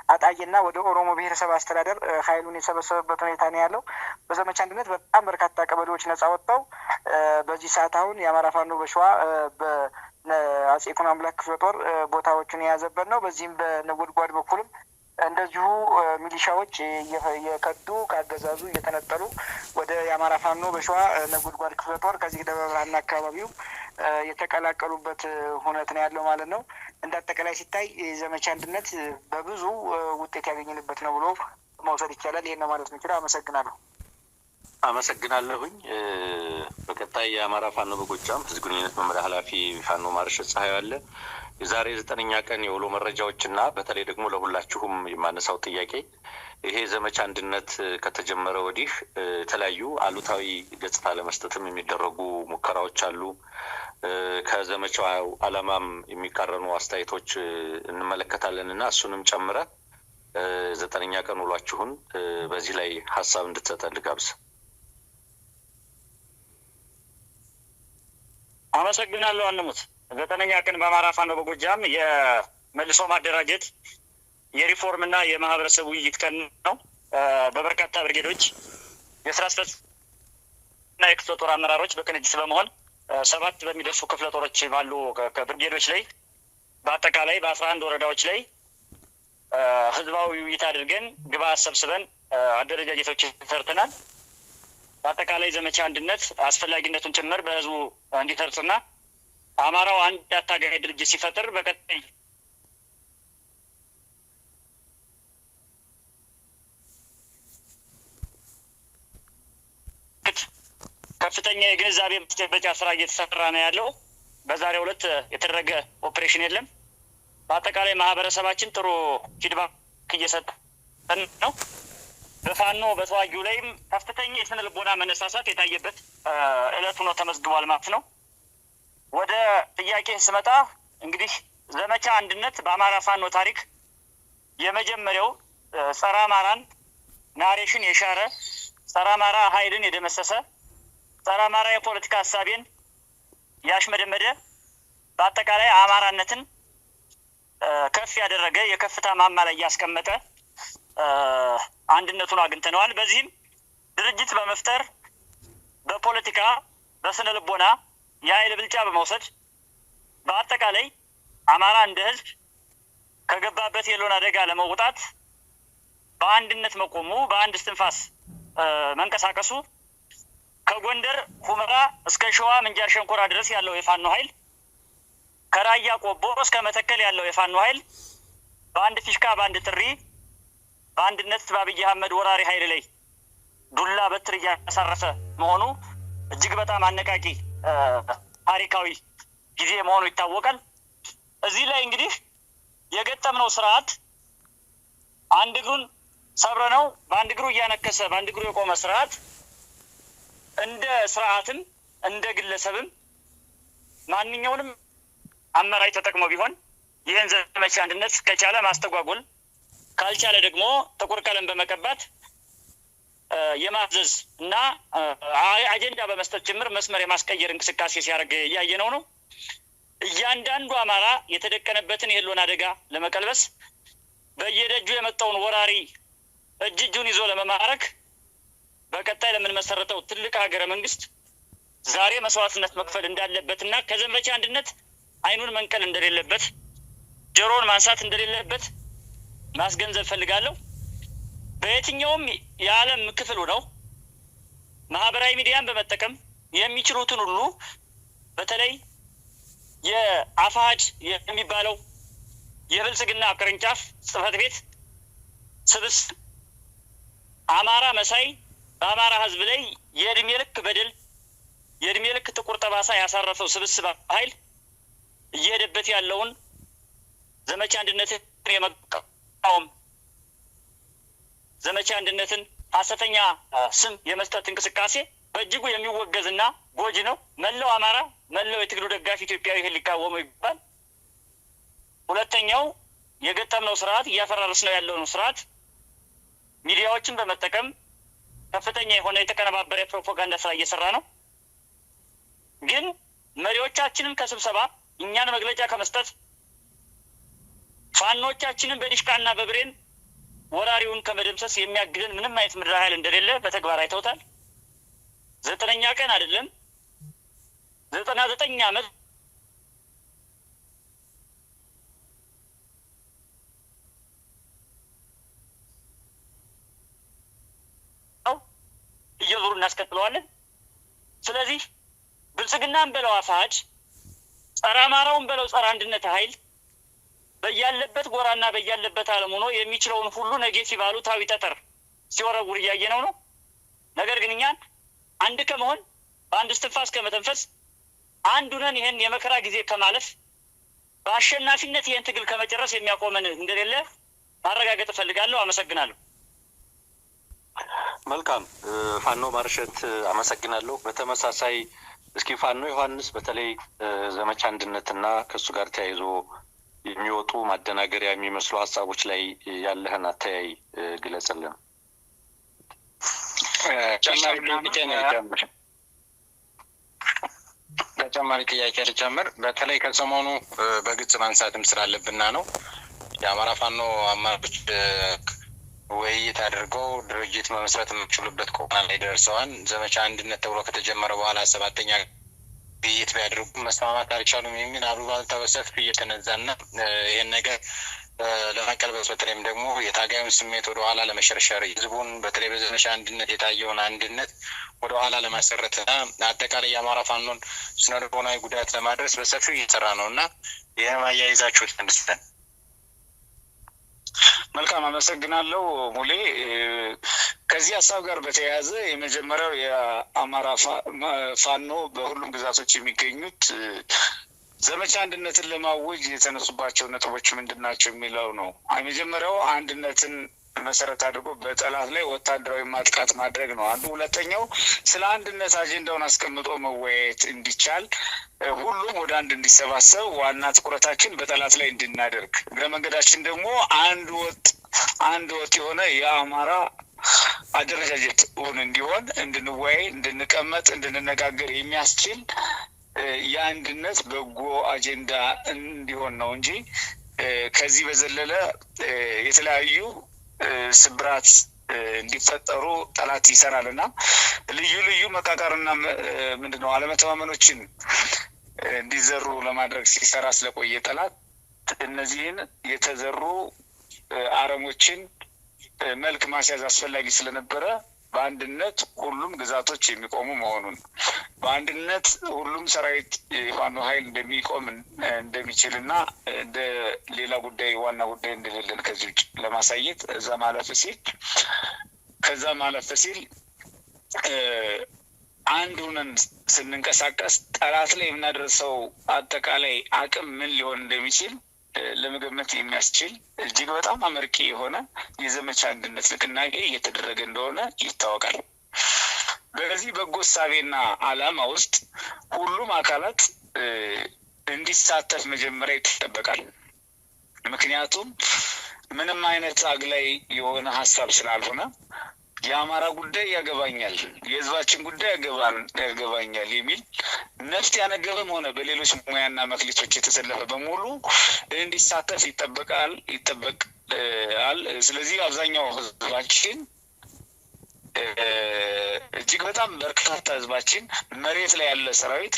አጣዬና ወደ ኦሮሞ ብሔረሰብ አስተዳደር ኃይሉን የሰበሰበበት ሁኔታ ነው ያለው። በዘመቻ አንድነት በጣም በርካታ ቀበሌዎች ነጻ ወጥተው በዚህ ሰዓት አሁን የአማራ ፋኖ በሸዋ በአጼ ይኩኖ አምላክ ክፍለ ጦር ቦታዎችን የያዘበት ነው። በዚህም በነጎድጓድ በኩልም እንደዚሁ ሚሊሻዎች የከዱ ከአገዛዙ እየተነጠሉ ወደ የአማራ ፋኖ በሸዋ ነጎድጓድ ክፍለ ጦር ከዚህ ደብረ ብርሃንና አካባቢው የተቀላቀሉበት ሁኔታ ነው ያለው ማለት ነው። እንደ አጠቃላይ ሲታይ ዘመቻ አንድነት በብዙ ውጤት ያገኘንበት ነው ብሎ መውሰድ ይቻላል። ይሄን ነው ማለት ነው። አመሰግናለሁ። አመሰግናለሁኝ። በቀጣይ የአማራ ፋኖ በጎጃም ህዝብ ግንኙነት መምሪያ ኃላፊ ፋኖ ማርሸት ፀሐይ አለ። የዛሬ 9ኛ ቀን የውሎ መረጃዎችና በተለይ ደግሞ ለሁላችሁም የማነሳው ጥያቄ ይሄ ዘመቻ አንድነት ከተጀመረ ወዲህ የተለያዩ አሉታዊ ገጽታ ለመስጠትም የሚደረጉ ሙከራዎች አሉ። ከዘመቻው ዓላማም የሚቃረኑ አስተያየቶች እንመለከታለን እና እሱንም ጨምረ 9ኛ ቀን ውሏችሁን በዚህ ላይ ሀሳብ እንድትሰጠን ልጋብዝ። አመሰግናለሁ። አንሙት 9ኛ ቀን በአማራ ፋኖ በጎጃም የመልሶ ማደራጀት የሪፎርም እና የማህበረሰብ ውይይት ቀን ነው። በበርካታ ብርጌዶች የስራ አስፈጻሚና የክፍለ ጦር አመራሮች በቅንጅት በመሆን 7 በሚደርሱ ክፍለ ጦሮች ባሉ ከብርጌዶች ላይ በአጠቃላይ በ11 ወረዳዎች ላይ ህዝባዊ ውይይት አድርገን ግብዓት ሰብስበን አደረጃጀቶች ሰርተናል። በአጠቃላይ ዘመቻ አንድነት አስፈላጊነቱን ጭምር በህዝቡ እንዲተርጽና አማራው አንድ አታጋይ ድርጅት ሲፈጥር በቀጣይ ከፍተኛ የግንዛቤ ማስጨበጫ ስራ እየተሰራ ነው ያለው። በዛሬው ዕለት የተደረገ ኦፕሬሽን የለም። በአጠቃላይ ማህበረሰባችን ጥሩ ፊድባክ እየሰጠን ነው። በፋኖ በተዋጊው ላይም ከፍተኛ የስነ ልቦና መነሳሳት የታየበት ዕለት ሆኖ ተመዝግቧል ማለት ነው። ወደ ጥያቄ ስመጣ እንግዲህ ዘመቻ አንድነት በአማራ ፋኖ ታሪክ የመጀመሪያው ጸረ አማራን ናሬሽን የሻረ ጸረ አማራ ኃይልን የደመሰሰ ጸረ አማራ የፖለቲካ ሀሳቤን ያሽመደመደ በአጠቃላይ አማራነትን ከፍ ያደረገ የከፍታ ማማ ላይ ያስቀመጠ አንድነቱን አግኝተነዋል። በዚህም ድርጅት በመፍጠር በፖለቲካ በስነ ልቦና የኃይል ብልጫ በመውሰድ በአጠቃላይ አማራ እንደ ህዝብ ከገባበት የሎን አደጋ ለመውጣት በአንድነት መቆሙ በአንድ እስትንፋስ መንቀሳቀሱ ከጎንደር ሁመራ እስከ ሸዋ ምንጃር ሸንኮራ ድረስ ያለው የፋኖ ኃይል ከራያ ቆቦ እስከ መተከል ያለው የፋኖ ኃይል በአንድ ፊሽካ በአንድ ጥሪ በአንድነት በአብይ አህመድ ወራሪ ኃይል ላይ ዱላ በትር እያሳረፈ መሆኑ እጅግ በጣም አነቃቂ ታሪካዊ ጊዜ መሆኑ ይታወቃል። እዚህ ላይ እንግዲህ የገጠምነው ስርዓት አንድ እግሩን ሰብረነው በአንድ እግሩ እያነከሰ በአንድ እግሩ የቆመ ስርዓት እንደ ስርዓትም እንደ ግለሰብም ማንኛውንም አመራጭ ተጠቅሞ ቢሆን ይህን ዘመቻ አንድነት ከቻለ ማስተጓጎል ካልቻለ ደግሞ ጥቁር ቀለም በመቀባት የማዘዝ እና አጀንዳ በመስጠት ጭምር መስመር የማስቀየር እንቅስቃሴ ሲያደርግ እያየነው ነው። እያንዳንዱ አማራ የተደቀነበትን የህልውና አደጋ ለመቀልበስ በየደጁ የመጣውን ወራሪ እጁን ይዞ ለመማረክ በቀጣይ ለምንመሰረተው ትልቅ ሀገረ መንግስት ዛሬ መስዋዕትነት መክፈል እንዳለበትና ከዘመቻ አንድነት አይኑን መንቀል እንደሌለበት ጆሮውን ማንሳት እንደሌለበት ማስገንዘብ ፈልጋለሁ። በየትኛውም የዓለም ክፍል ነው ማህበራዊ ሚዲያን በመጠቀም የሚችሉትን ሁሉ በተለይ የአፋሕድ የሚባለው የብልጽግና ቅርንጫፍ ጽህፈት ቤት ስብስብ አማራ መሳይ በአማራ ህዝብ ላይ የእድሜ ልክ በደል የእድሜ ልክ ጥቁር ጠባሳ ያሳረፈው ስብስብ ኃይል እየሄደበት ያለውን ዘመቻ አንድነትን የመቃወም ዘመቻ አንድነትን ሐሰተኛ ስም የመስጠት እንቅስቃሴ በእጅጉ የሚወገዝና ጎጂ ነው። መላው አማራ መላው የትግሉ ደጋፊ ኢትዮጵያዊ ይህን ሊቃወመው ይገባል። ሁለተኛው የገጠምነው ስርዓት እያፈራረስነው ያለውን ስርዓት ሚዲያዎችን በመጠቀም ከፍተኛ የሆነ የተቀነባበረ ፕሮፓጋንዳ ስራ እየሰራ ነው። ግን መሪዎቻችንን ከስብሰባ እኛን መግለጫ ከመስጠት ፋኖቻችንን በዲሽቃና በብሬን ወራሪውን ከመደምሰስ የሚያግደን ምንም አይነት ምድራዊ ኃይል እንደሌለ በተግባር አይተውታል። 9ኛ ቀን አይደለም 99 ዓመት እየዞሩ እናስቀጥለዋለን። ስለዚህ ብልጽግናን በለው አፋሕድ፣ ጸረ አማራውን በለው ጸረ አንድነት ኃይል በያለበት ጎራና በያለበት ዓለም ሆኖ የሚችለውን ሁሉ ኔጌቲቭ አሉታዊ ጠጠር ሲወረውር እያየነው ነው። ነገር ግን እኛን አንድ ከመሆን በአንድ እስትንፋስ ከመተንፈስ አንድ ሆነን ይህን የመከራ ጊዜ ከማለፍ በአሸናፊነት ይህን ትግል ከመጨረስ የሚያቆመን እንደሌለ ማረጋገጥ እፈልጋለሁ። አመሰግናለሁ። መልካም ፋኖ ማርሸት አመሰግናለሁ። በተመሳሳይ እስኪ ፋኖ ዮሐንስ በተለይ ዘመቻ አንድነትና ከሱ ጋር ተያይዞ የሚወጡ ማደናገሪያ የሚመስሉ ሀሳቦች ላይ ያለህን አተያይ ግለጽልን። ተጨማሪ ጥያቄ ልጨምር። በተለይ ከሰሞኑ በግልጽ ማንሳትም ስላለብና ነው የአማራ ፋኖ አመራሮች ውይይት አድርገው ድርጅት መመስረት የሚችሉበት ቁመና ላይ ደርሰዋል። ዘመቻ አንድነት ተብሎ ከተጀመረ በኋላ 7ኛ ውይይት ቢያደርጉ መስማማት አልቻሉም የሚል አሉባልታ በሰፊ እየተነዛና ይህን ነገር ለመቀልበስ በተለይም ደግሞ የታጋዩን ስሜት ወደኋላ ለመሸርሸር ህዝቡን በተለይ በዘመቻ አንድነት የታየውን አንድነት ወደኋላ ለማሰረትና አጠቃላይ የአማራ ፋኖን ስነልቦናዊ ጉዳት ለማድረስ በሰፊው እየሰራ ነው እና ይህም አያይዛችሁ ተነስተን መልካም አመሰግናለሁ ሙሌ። ከዚህ ሀሳብ ጋር በተያያዘ የመጀመሪያው የአማራ ፋኖ በሁሉም ግዛቶች የሚገኙት ዘመቻ አንድነትን ለማወጅ የተነሱባቸው ነጥቦች ምንድን ናቸው የሚለው ነው። የመጀመሪያው አንድነትን መሰረት አድርጎ በጠላት ላይ ወታደራዊ ማጥቃት ማድረግ ነው አንዱ። ሁለተኛው ስለ አንድነት አጀንዳውን አስቀምጦ መወያየት እንዲቻል ሁሉም ወደ አንድ እንዲሰባሰብ ዋና ትኩረታችን በጠላት ላይ እንድናደርግ፣ እግረ መንገዳችን ደግሞ አንድ ወጥ የሆነ የአማራ አደረጃጀት እውን እንዲሆን እንድንወያይ፣ እንድንቀመጥ፣ እንድንነጋገር የሚያስችል የአንድነት በጎ አጀንዳ እንዲሆን ነው እንጂ ከዚህ በዘለለ የተለያዩ ስብራት እንዲፈጠሩ ጠላት ይሰራል እና ልዩ መቃቃርና ምንድነው አለመተማመኖችን እንዲዘሩ ለማድረግ ሲሰራ ስለቆየ ጠላት እነዚህን የተዘሩ አረሞችን መልክ ማስያዝ አስፈላጊ ስለነበረ በአንድነት ሁሉም ግዛቶች የሚቆሙ መሆኑን፣ በአንድነት ሁሉም ሰራዊት የፋኖ ኃይል እንደሚቆም እንደሚችልና እንደ ሌላ ጉዳይ ዋና ጉዳይ እንደሌለን ከዚህ ውጭ ለማሳየት ከዛ ማለፍ ሲል አንድ ሆነን ስንንቀሳቀስ ጠላት ላይ የምናደርሰው አጠቃላይ አቅም ምን ሊሆን እንደሚችል ለመገመት የሚያስችል እጅግ በጣም አመርቂ የሆነ የዘመቻ አንድነት ንቅናቄ እየተደረገ እንደሆነ ይታወቃል። በዚህ በጎ እሳቤና ዓላማ ውስጥ ሁሉም አካላት እንዲሳተፍ መጀመሪያ ይጠበቃል። ምክንያቱም ምንም አይነት አግላይ የሆነ ሀሳብ ስላልሆነ የአማራ ጉዳይ ያገባኛል፣ የህዝባችን ጉዳይ ያገባኛል የሚል ነፍጥ ያነገበም ሆነ በሌሎች ሙያና መክሊቶች የተሰለፈ በሙሉ እንዲሳተፍ ይጠበቃል። ስለዚህ አብዛኛው ህዝባችን እጅግ በጣም በርካታ ህዝባችን መሬት ላይ ያለ ሰራዊት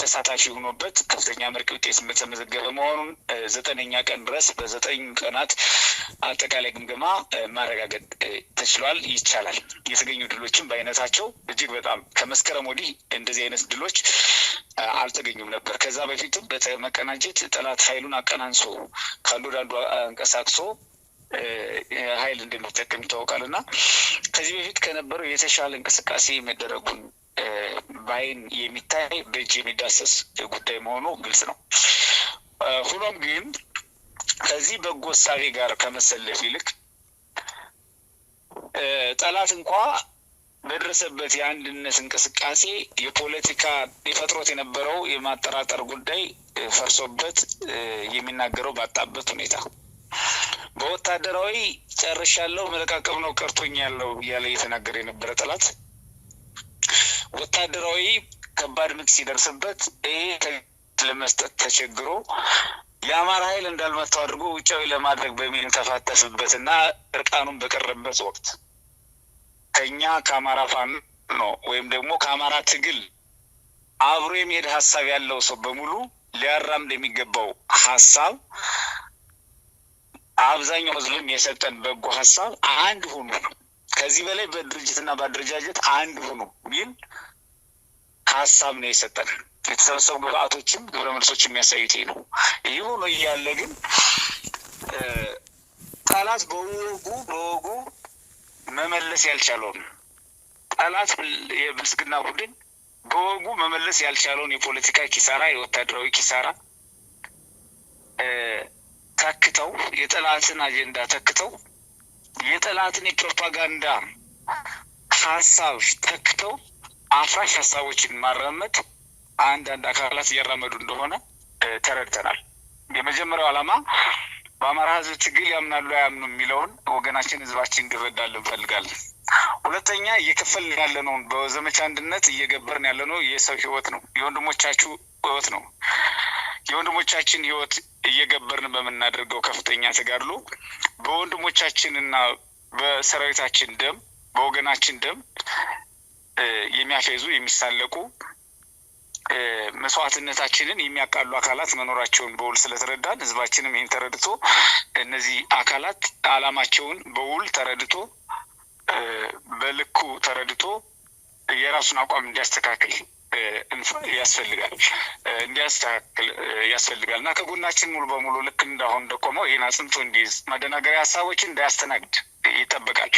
ተሳታፊ ሆኖበት ከፍተኛ መርቅ ውጤት የተመዘገበ መሆኑን 9ኛ ቀን ድረስ በ9 ቀናት አጠቃላይ ግምገማ ማረጋገጥ ተችሏል። ይቻላል። የተገኙ ድሎችም በአይነታቸው እጅግ በጣም ከመስከረም ወዲህ እንደዚህ አይነት ድሎች አልተገኙም ነበር። ከዛ በፊትም በመቀናጀት ጠላት ኃይሉን አቀናንሶ ከአንዱ ወደ አንዱ አንቀሳቅሶ ኃይል እንደሚጠቀም ይታወቃል እና ከዚህ በፊት ከነበረው የተሻለ እንቅስቃሴ መደረጉን በአይን የሚታይ በእጅ የሚዳሰስ ጉዳይ መሆኑ ግልጽ ነው። ሆኖም ግን ከዚህ በጎ እሳቤ ጋር ከመሰለፍ ይልቅ ጠላት እንኳ በደረሰበት የአንድነት እንቅስቃሴ የፖለቲካ የፈጥሮት የነበረው የማጠራጠር ጉዳይ ፈርሶበት የሚናገረው ባጣበት ሁኔታ በወታደራዊ ጨርሻለሁ መለቃቀም ነው ቀርቶኛለሁ እያለ እየተናገረ የነበረ ጠላት ወታደራዊ ከባድ ምት ሲደርስበት ለመስጠት ተቸግሮ የአማራ ኃይል እንዳልመታው አድርጎ ውጫዊ ለማድረግ በሚንተፋተፍበትና እርቃኑን በቀረበት ወቅት ከኛ ከአማራ ፋኖ ወይም ደግሞ ከአማራ ትግል አብሮ የሚሄድ ሀሳብ ያለው ሰው በሙሉ ሊያራምድ የሚገባው ሀሳብ አብዛኛው ህዝብም የሰጠን በጎ ሀሳብ አንድ ሆኑ፣ ከዚህ በላይ በድርጅትና በአደረጃጀት አንድ ሆኑ ሚል ሀሳብ ነው የሰጠን። የተሰበሰቡ ግብአቶችም ግብረ መልሶች የሚያሳዩት ነው። ይህ ሆኖ እያለ ግን ጠላት በወጉ መመለስ ያልቻለውን ጠላት የብልጽግና ቡድን በወጉ መመለስ ያልቻለውን የፖለቲካ ኪሳራ፣ የወታደራዊ ኪሳራ ተክተው የጠላትን አጀንዳ ተክተው የጠላትን የፕሮፓጋንዳ ሀሳብ ተክተው አፍራሽ ሀሳቦችን ማራመድ አንዳንድ አካላት እያራመዱ እንደሆነ ተረድተናል። የመጀመሪያው ዓላማ በአማራ ህዝብ ትግል ያምናሉ አያምኑ የሚለውን ወገናችን ህዝባችን እንዲረዳልን እንፈልጋለን። ሁለተኛ እየከፈልን ያለነውን በዘመቻ አንድነት እየገበርን ያለነው የሰው ህይወት ነው፣ የወንድሞቻችሁ ህይወት ነው። የወንድሞቻችን ህይወት እየገበርን በምናደርገው ከፍተኛ ተጋድሎ በወንድሞቻችንና በሰራዊታችን ደም በወገናችን ደም የሚያፈዙ የሚሳለቁ መስዋዕትነታችንን የሚያቃሉ አካላት መኖራቸውን በውል ስለተረዳን ህዝባችንም ይህን ተረድቶ እነዚህ አካላት ዓላማቸውን በውል ተረድቶ በልኩ ተረድቶ የራሱን አቋም እንዲያስተካክል ያስፈልጋል እና ከጎናችን ሙሉ በሙሉ ልክ እንዳሁን እንደቆመው ይህን አጽንቶ እንዲይዝ ማደናገሪያ ሀሳቦችን እንዳያስተናግድ ይጠበቃል።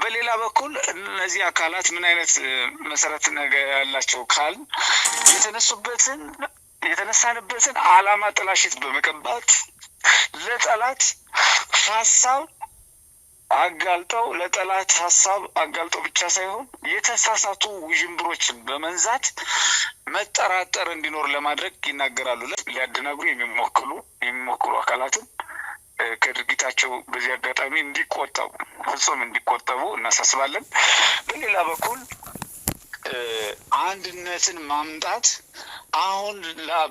በሌላ በኩል እነዚህ አካላት ምን አይነት መሰረት ነገር ያላቸው ካል የተነሳንበትን ዓላማ ጥላሽት በመቀባት ለጠላት ሀሳብ አጋልጠው ብቻ ሳይሆን የተሳሳቱ ውዥንብሮችን በመንዛት መጠራጠር እንዲኖር ለማድረግ ይናገራሉ። ሊያደናግሩ የሚሞክሩ አካላትን ከድርጊታቸው በዚህ አጋጣሚ ፍጹም እንዲቆጠቡ እናሳስባለን። በሌላ በኩል አንድነትን ማምጣት አሁን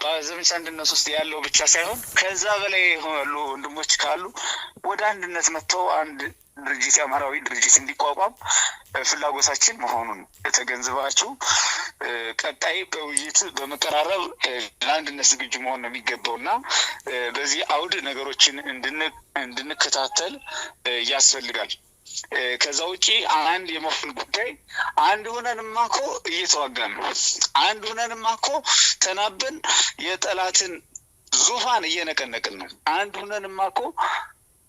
በዘመቻ አንድነት ውስጥ ያለው ብቻ ሳይሆን ከዛ በላይ ያሉ ወንድሞች ካሉ ወደ አንድነት መጥተው አንድ ድርጅት የአማራዊ ድርጅት እንዲቋቋም ፍላጎታችን መሆኑን ተገንዝባችሁ ቀጣይ በውይይት በመቀራረብ ለአንድነት ዝግጁ መሆን ነው የሚገባው እና በዚህ አውድ ነገሮችን እንድንከታተል ያስፈልጋል። ከዛ ውጪ አንድ የመሆን ጉዳይ አንድ ሆነንማ እኮ እየተዋጋን ነው። አንድ ሆነንማ እኮ ተናበን የጠላትን ዙፋን እየነቀነቅን ነው። አንድ ሆነንማ እኮ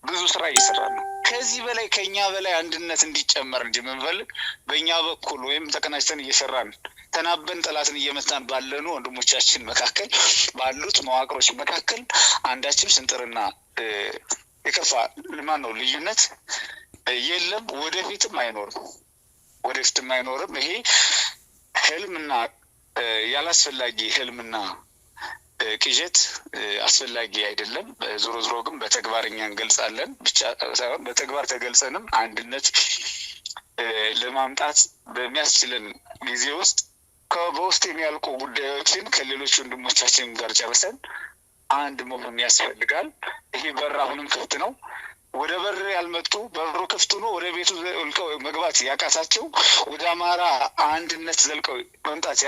ብዙ ስራ እየሰራን ነው። ከዚህ በላይ ከኛ በላይ አንድነት እንዲጨመር እንጂ የምንፈልግ በእኛ በኩል ወይም ተቀናጅተን እየሰራን ተናበን ጠላትን እየመታን ባለኑ ወንድሞቻችን መካከል ባሉት መዋቅሮች መካከል አንዳችም ስንጥርና የከፋ ልዩነት የለም፣ ወደፊትም አይኖርም። ይሄ ህልምና ያላስፈላጊ ህልምና ቅዠት አስፈላጊ አይደለም። ዞሮ ግን በተግባር እኛ እንገልጻለን ብቻ ሳይሆን በተግባር ተገልጸንም አንድነት ለማምጣት በሚያስችለን ጊዜ ውስጥ በውስጥ የሚያልቁ ጉዳዮችን ከሌሎች ወንድሞቻችን ጋር ጨርሰን አንድ መሆን ያስፈልጋል። ይሄ በር አሁንም ክፍት ነው። ወደ በር ያልመጡ በሩ ክፍት ሆኖ ወደ ቤቱ ዘልቀው መግባት ያቃታቸው ወደ አማራ አንድነት ዘልቀው መምጣት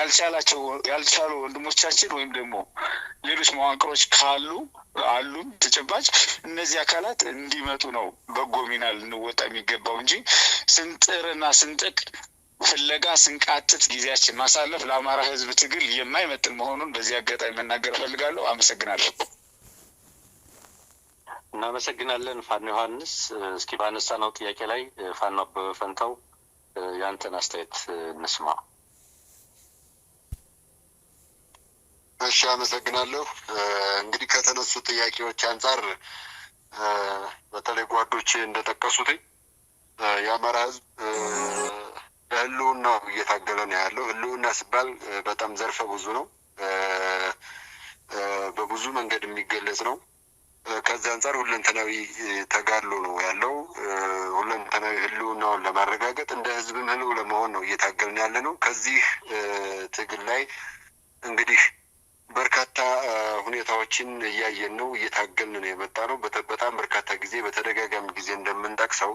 ያልቻሉ ወንድሞቻችን ወይም ደግሞ ሌሎች መዋቅሮች አሉም ተጨባጭ እነዚህ አካላት እንዲመጡ ነው በጎ ሚና ልንወጣ የሚገባው እንጂ ስንጥርና ስንጥቅ ፍለጋ ስንቃትት ጊዜያችን ማሳለፍ ለአማራ ህዝብ ትግል የማይመጥን መሆኑን በዚህ አጋጣሚ መናገር እፈልጋለሁ። አመሰግናለሁ። እናመሰግናለን ፋኖ ዮሐንስ። እስኪ ባነሳነው ጥያቄ ላይ ፋኖ አበበ ፈንታው ያንተን አስተያየት እንስማ። እሺ፣ አመሰግናለሁ። እንግዲህ ከተነሱ ጥያቄዎች አንጻር በተለይ ጓዶች እንደጠቀሱት የአማራ ህዝብ ህልውናው እየታገለ ነው ያለው። ህልውና ሲባል በጣም ዘርፈ ብዙ ነው፣ በብዙ መንገድ የሚገለጽ ነው። ከዚህ አንጻር ሁለንተናዊ ተጋድሎ ነው ያለው። ሁለንተናዊ ህልውናውን ለማረጋገጥ እንደ ህዝብም ህልው ለመሆን ነው እየታገልን ያለ ነው። ከዚህ ትግል ላይ እንግዲህ በርካታ ሁኔታዎችን እያየን ነው፣ እየታገልን ነው የመጣ ነው። በጣም በርካታ ጊዜ በተደጋጋሚ ጊዜ እንደምንጠቅሰው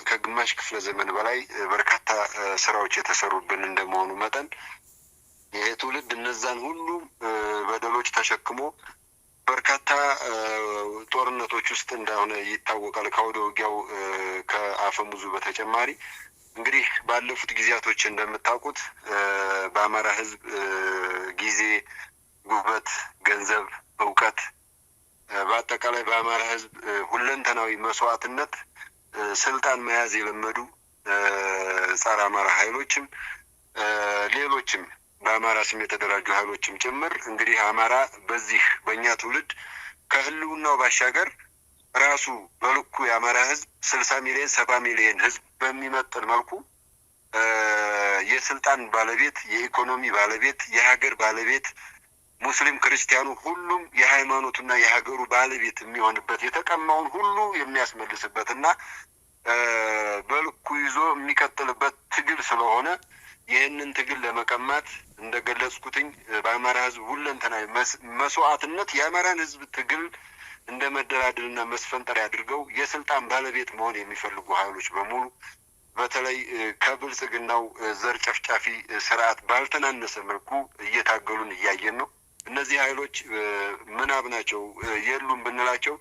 ከግማሽ ክፍለ ዘመን በላይ በርካታ ስራዎች የተሰሩብን እንደመሆኑ መጠን ይሄ ትውልድ እነዛን ሁሉ በደሎች ተሸክሞ በርካታ ጦርነቶች ውስጥ እንደሆነ ይታወቃል። ከአውደ ውጊያው ከአፈሙዙ በተጨማሪ እንግዲህ ባለፉት ጊዜያቶች እንደምታውቁት በአማራ ህዝብ ጊዜ፣ ጉልበት፣ ገንዘብ፣ እውቀት በአጠቃላይ በአማራ ህዝብ ሁለንተናዊ መስዋዕትነት ስልጣን መያዝ የለመዱ ጸረ አማራ ኃይሎችም ሌሎችም በአማራ ስም የተደራጁ ኃይሎችም ጭምር እንግዲህ አማራ በዚህ በእኛ ትውልድ ከህልውናው ባሻገር ራሱ በልኩ የአማራ ህዝብ 60 ሚሊዮን 70 ሚሊዮን ህዝብ በሚመጥን መልኩ የስልጣን ባለቤት፣ የኢኮኖሚ ባለቤት፣ የሀገር ባለቤት፣ ሙስሊም ክርስቲያኑ ሁሉም የሃይማኖቱና የሀገሩ ባለቤት የሚሆንበት የተቀማውን ሁሉ የሚያስመልስበት እና በልኩ ይዞ የሚቀጥልበት ትግል ስለሆነ ይህንን ትግል ለመቀማት እንደገለጽኩትኝ በአማራ ህዝብ ሁለንተናዊ መስዋዕትነት የአማራን ህዝብ ትግል እንደ መደላድልና መስፈንጠሪያ አድርገው የስልጣን ባለቤት መሆን የሚፈልጉ ኃይሎች በሙሉ በተለይ ከብልጽግናው ዘር ጨፍጫፊ ስርዓት ባልተናነሰ መልኩ እየታገሉን እያየን ነው። እነዚህ ኃይሎች ምናብ ናቸው የሉም ብንላቸው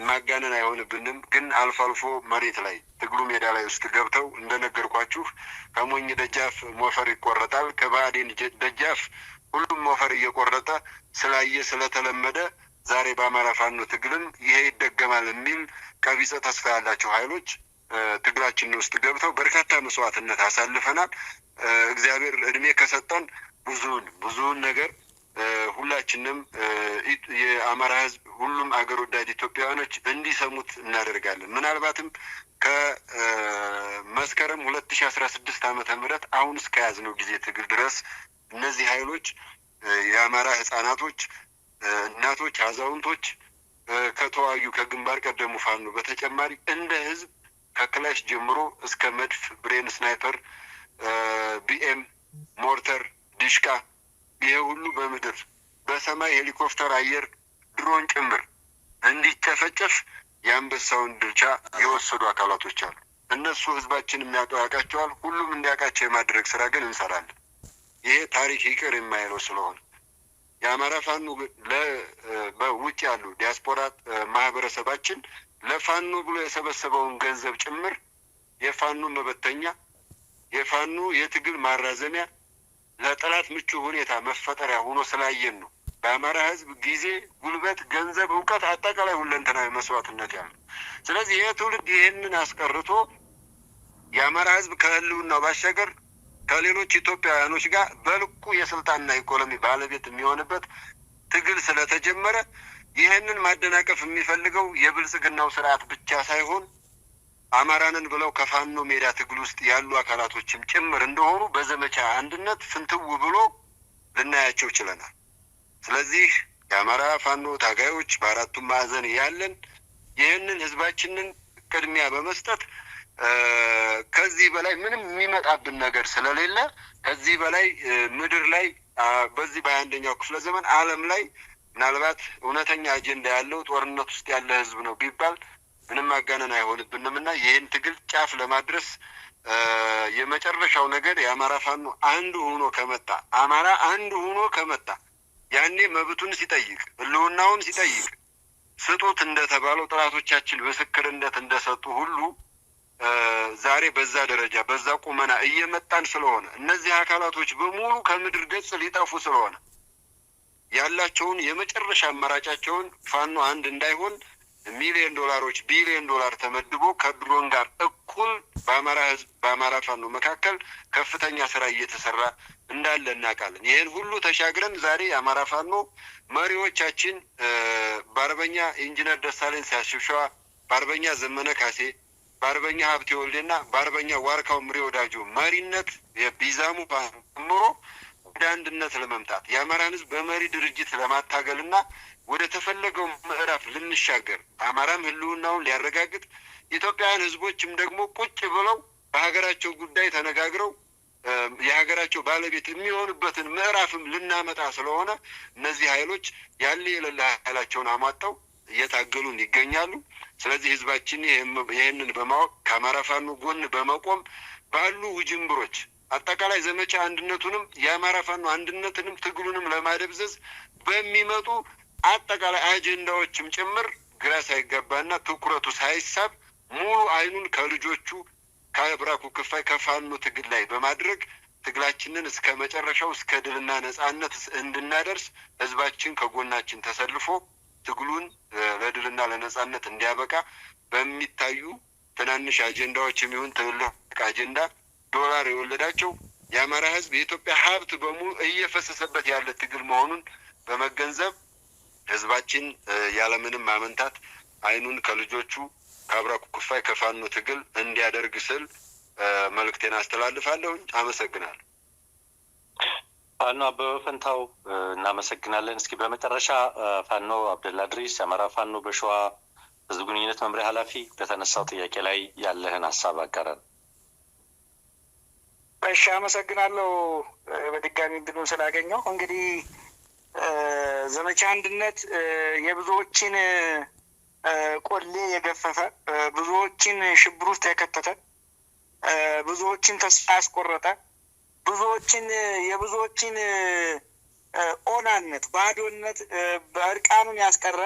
ማጋነን አይሆንብንም። ግን አልፎ አልፎ መሬት ላይ ትግሉ ሜዳ ላይ ውስጥ ገብተው እንደነገርኳችሁ ከሞኝ ደጃፍ ሞፈር ይቆረጣል፣ ከባዕዴን ደጃፍ ሁሉም ሞፈር እየቆረጠ ስላየ ስለተለመደ ዛሬ በአማራ ፋኖ ትግልም ይሄ ይደገማል የሚል ቀቢጸ ተስፋ ያላቸው ኃይሎች ትግላችን ውስጥ ገብተው በርካታ መስዋዕትነት አሳልፈናል። እግዚአብሔር እድሜ ከሰጠን ብዙውን ነገር ሁላችንም የአማራ ህዝብ ሁሉም አገር ወዳድ ኢትዮጵያውያኖች እንዲሰሙት እናደርጋለን። ምናልባትም ከመስከረም 2016 ዓመተ ምህረት አሁን እስከያዝነው ጊዜ ትግል ድረስ እነዚህ ኃይሎች የአማራ ህጻናቶች፣ እናቶች፣ አዛውንቶች ከተዋዩ ከግንባር ቀደሙ ፋኖ በተጨማሪ እንደ ህዝብ ከክላሽ ጀምሮ እስከ መድፍ፣ ብሬን፣ ስናይፐር፣ ቢኤም፣ ሞርተር፣ ዲሽቃ ይሄ ሁሉ በምድር በሰማይ ሄሊኮፕተር፣ አየር፣ ድሮን ጭምር እንዲጨፈጨፍ የአንበሳውን ድርሻ የወሰዱ አካላቶች አሉ። እነሱ ህዝባችን የሚያውቀው ያውቃቸዋል። ሁሉም እንዲያውቃቸው የማድረግ ስራ ግን እንሰራለን። ይሄ ታሪክ ይቅር የማይለው ስለሆነ የአማራ ፋኖ በውጭ ያሉ ዲያስፖራ ማህበረሰባችን ለፋኖ ብሎ የሰበሰበውን ገንዘብ ጭምር የፋኖ መበተኛ፣ የፋኖ የትግል ማራዘሚያ፣ ለጠላት ምቹ ሁኔታ መፈጠሪያ ሆኖ ስላየን ነው። በአማራ ህዝብ ጊዜ፣ ጉልበት፣ ገንዘብ፣ እውቀት አጠቃላይ ሁለንተናዊ መስዋዕትነት ያለው። ስለዚህ ይህ ትውልድ ይህንን አስቀርቶ የአማራ ህዝብ ከህልውናው ባሻገር ከሌሎች ኢትዮጵያውያኖች ጋር በልኩ የስልጣንና ኢኮኖሚ ባለቤት የሚሆንበት ትግል ስለተጀመረ ይህንን ማደናቀፍ የሚፈልገው የብልጽግናው ስርዓት ብቻ ሳይሆን አማራንን ብለው ከፋኖ ሜዳ ትግል ውስጥ ያሉ አካላቶችም ጭምር እንደሆኑ በዘመቻ አንድነት ፍንትው ብሎ ልናያቸው ችለናል። ስለዚህ የአማራ ፋኖ ታጋዮች በአራቱም ማዕዘን ያለን ይህንን ህዝባችንን ቅድሚያ በመስጠት ከዚህ በላይ ምንም የሚመጣብን ነገር ስለሌለ ከዚህ በላይ ምድር ላይ በዚህ በ21ኛው ክፍለ ዘመን ዓለም ላይ ምናልባት እውነተኛ አጀንዳ ያለው ጦርነት ውስጥ ያለ ህዝብ ነው ቢባል ምንም ማጋነን አይሆንብንም እና ይህን ትግል ጫፍ ለማድረስ የመጨረሻው ነገር የአማራ ፋኖ አንዱ ሆኖ ከመጣ አማራ አንዱ ሆኖ ከመጣ ያኔ መብቱን ሲጠይቅ ህልውናውን ሲጠይቅ ስጡት እንደተባለው ጠላቶቻችን ምስክርነት እንደሰጡ ሁሉ ዛሬ በዛ ደረጃ በዛ ቁመና እየመጣን ስለሆነ እነዚህ አካላቶች በሙሉ ከምድር ገጽ ሊጠፉ ስለሆነ ያላቸውን የመጨረሻ አማራጫቸውን ፋኖ አንድ እንዳይሆን ሚሊዮን ዶላሮች ቢሊዮን ዶላር ተመድቦ ከድሮን ጋር እኩል በአማራ ህዝብ በአማራ ፋኖ መካከል ከፍተኛ ስራ እየተሰራ እንዳለ እናውቃለን። ይህን ሁሉ ተሻግረን ዛሬ የአማራ ፋኖ መሪዎቻችን በአርበኛ ኢንጂነር ደሳለኝ ሲያስሽሸዋ፣ በአርበኛ ዘመነ ካሴ፣ በአርበኛ ሀብቴ ወልዴና በአርበኛ ዋርካው ምሬ ወዳጆ መሪነት የቢዛሙ ጀምሮ ወደ አንድነት ለመምጣት የአማራን ህዝብ በመሪ ድርጅት ለማታገልና ወደ ተፈለገው ምዕራፍ ልንሻገር አማራም ህልውናውን ሊያረጋግጥ ኢትዮጵያውያን ህዝቦችም ደግሞ ቁጭ ብለው በሀገራቸው ጉዳይ ተነጋግረው የሀገራቸው ባለቤት የሚሆኑበትን ምዕራፍም ልናመጣ ስለሆነ እነዚህ ኃይሎች ያለ የሌለ ኃይላቸውን አሟጠው እየታገሉን ይገኛሉ። ስለዚህ ህዝባችን ይህንን በማወቅ ከአማራ ፋኖ ጎን በመቆም ባሉ ውጅንብሮች አጠቃላይ ዘመቻ አንድነቱንም የአማራ ፋኖ አንድነትንም ትግሉንም ለማደብዘዝ በሚመጡ አጠቃላይ አጀንዳዎችም ጭምር ግራ ሳይገባና ትኩረቱ ሳይሳብ ሙሉ አይኑን ከልጆቹ ከብራኩ ክፋይ ከፋኖ ትግል ላይ በማድረግ ትግላችንን እስከ መጨረሻው እስከ ድልና ነጻነት እንድናደርስ ህዝባችን ከጎናችን ተሰልፎ ትግሉን ለድልና ለነጻነት እንዲያበቃ በሚታዩ ትናንሽ አጀንዳዎች የሚሆን ትልቅ አጀንዳ ዶላር የወለዳቸው የአማራ ህዝብ የኢትዮጵያ ሀብት በሙሉ እየፈሰሰበት ያለ ትግል መሆኑን በመገንዘብ ህዝባችን ያለምንም ማመንታት አይኑን ከልጆቹ ከአብራኩ ክፋይ ከፋኖ ትግል እንዲያደርግ ስል መልእክቴን አስተላልፋለሁ። አመሰግናለሁ። ፋኖ አበበ ፈንታው እናመሰግናለን። እስኪ በመጨረሻ ፋኖ አብደላ ድሪስ የአማራ ፋኖ በሸዋ ህዝብ ግንኙነት መምሪያ ኃላፊ በተነሳው ጥያቄ ላይ ያለህን ሀሳብ አቀረን። እሺ፣ አመሰግናለሁ በድጋሚ እድሉን ስላገኘው። እንግዲህ ዘመቻ አንድነት የብዙዎችን ቆሌ የገፈፈ ብዙዎችን ሽብር ውስጥ የከተተ ብዙዎችን ተስፋ ያስቆረጠ የብዙዎችን ኦናነት ባዶነት በእርቃኑን ያስቀረ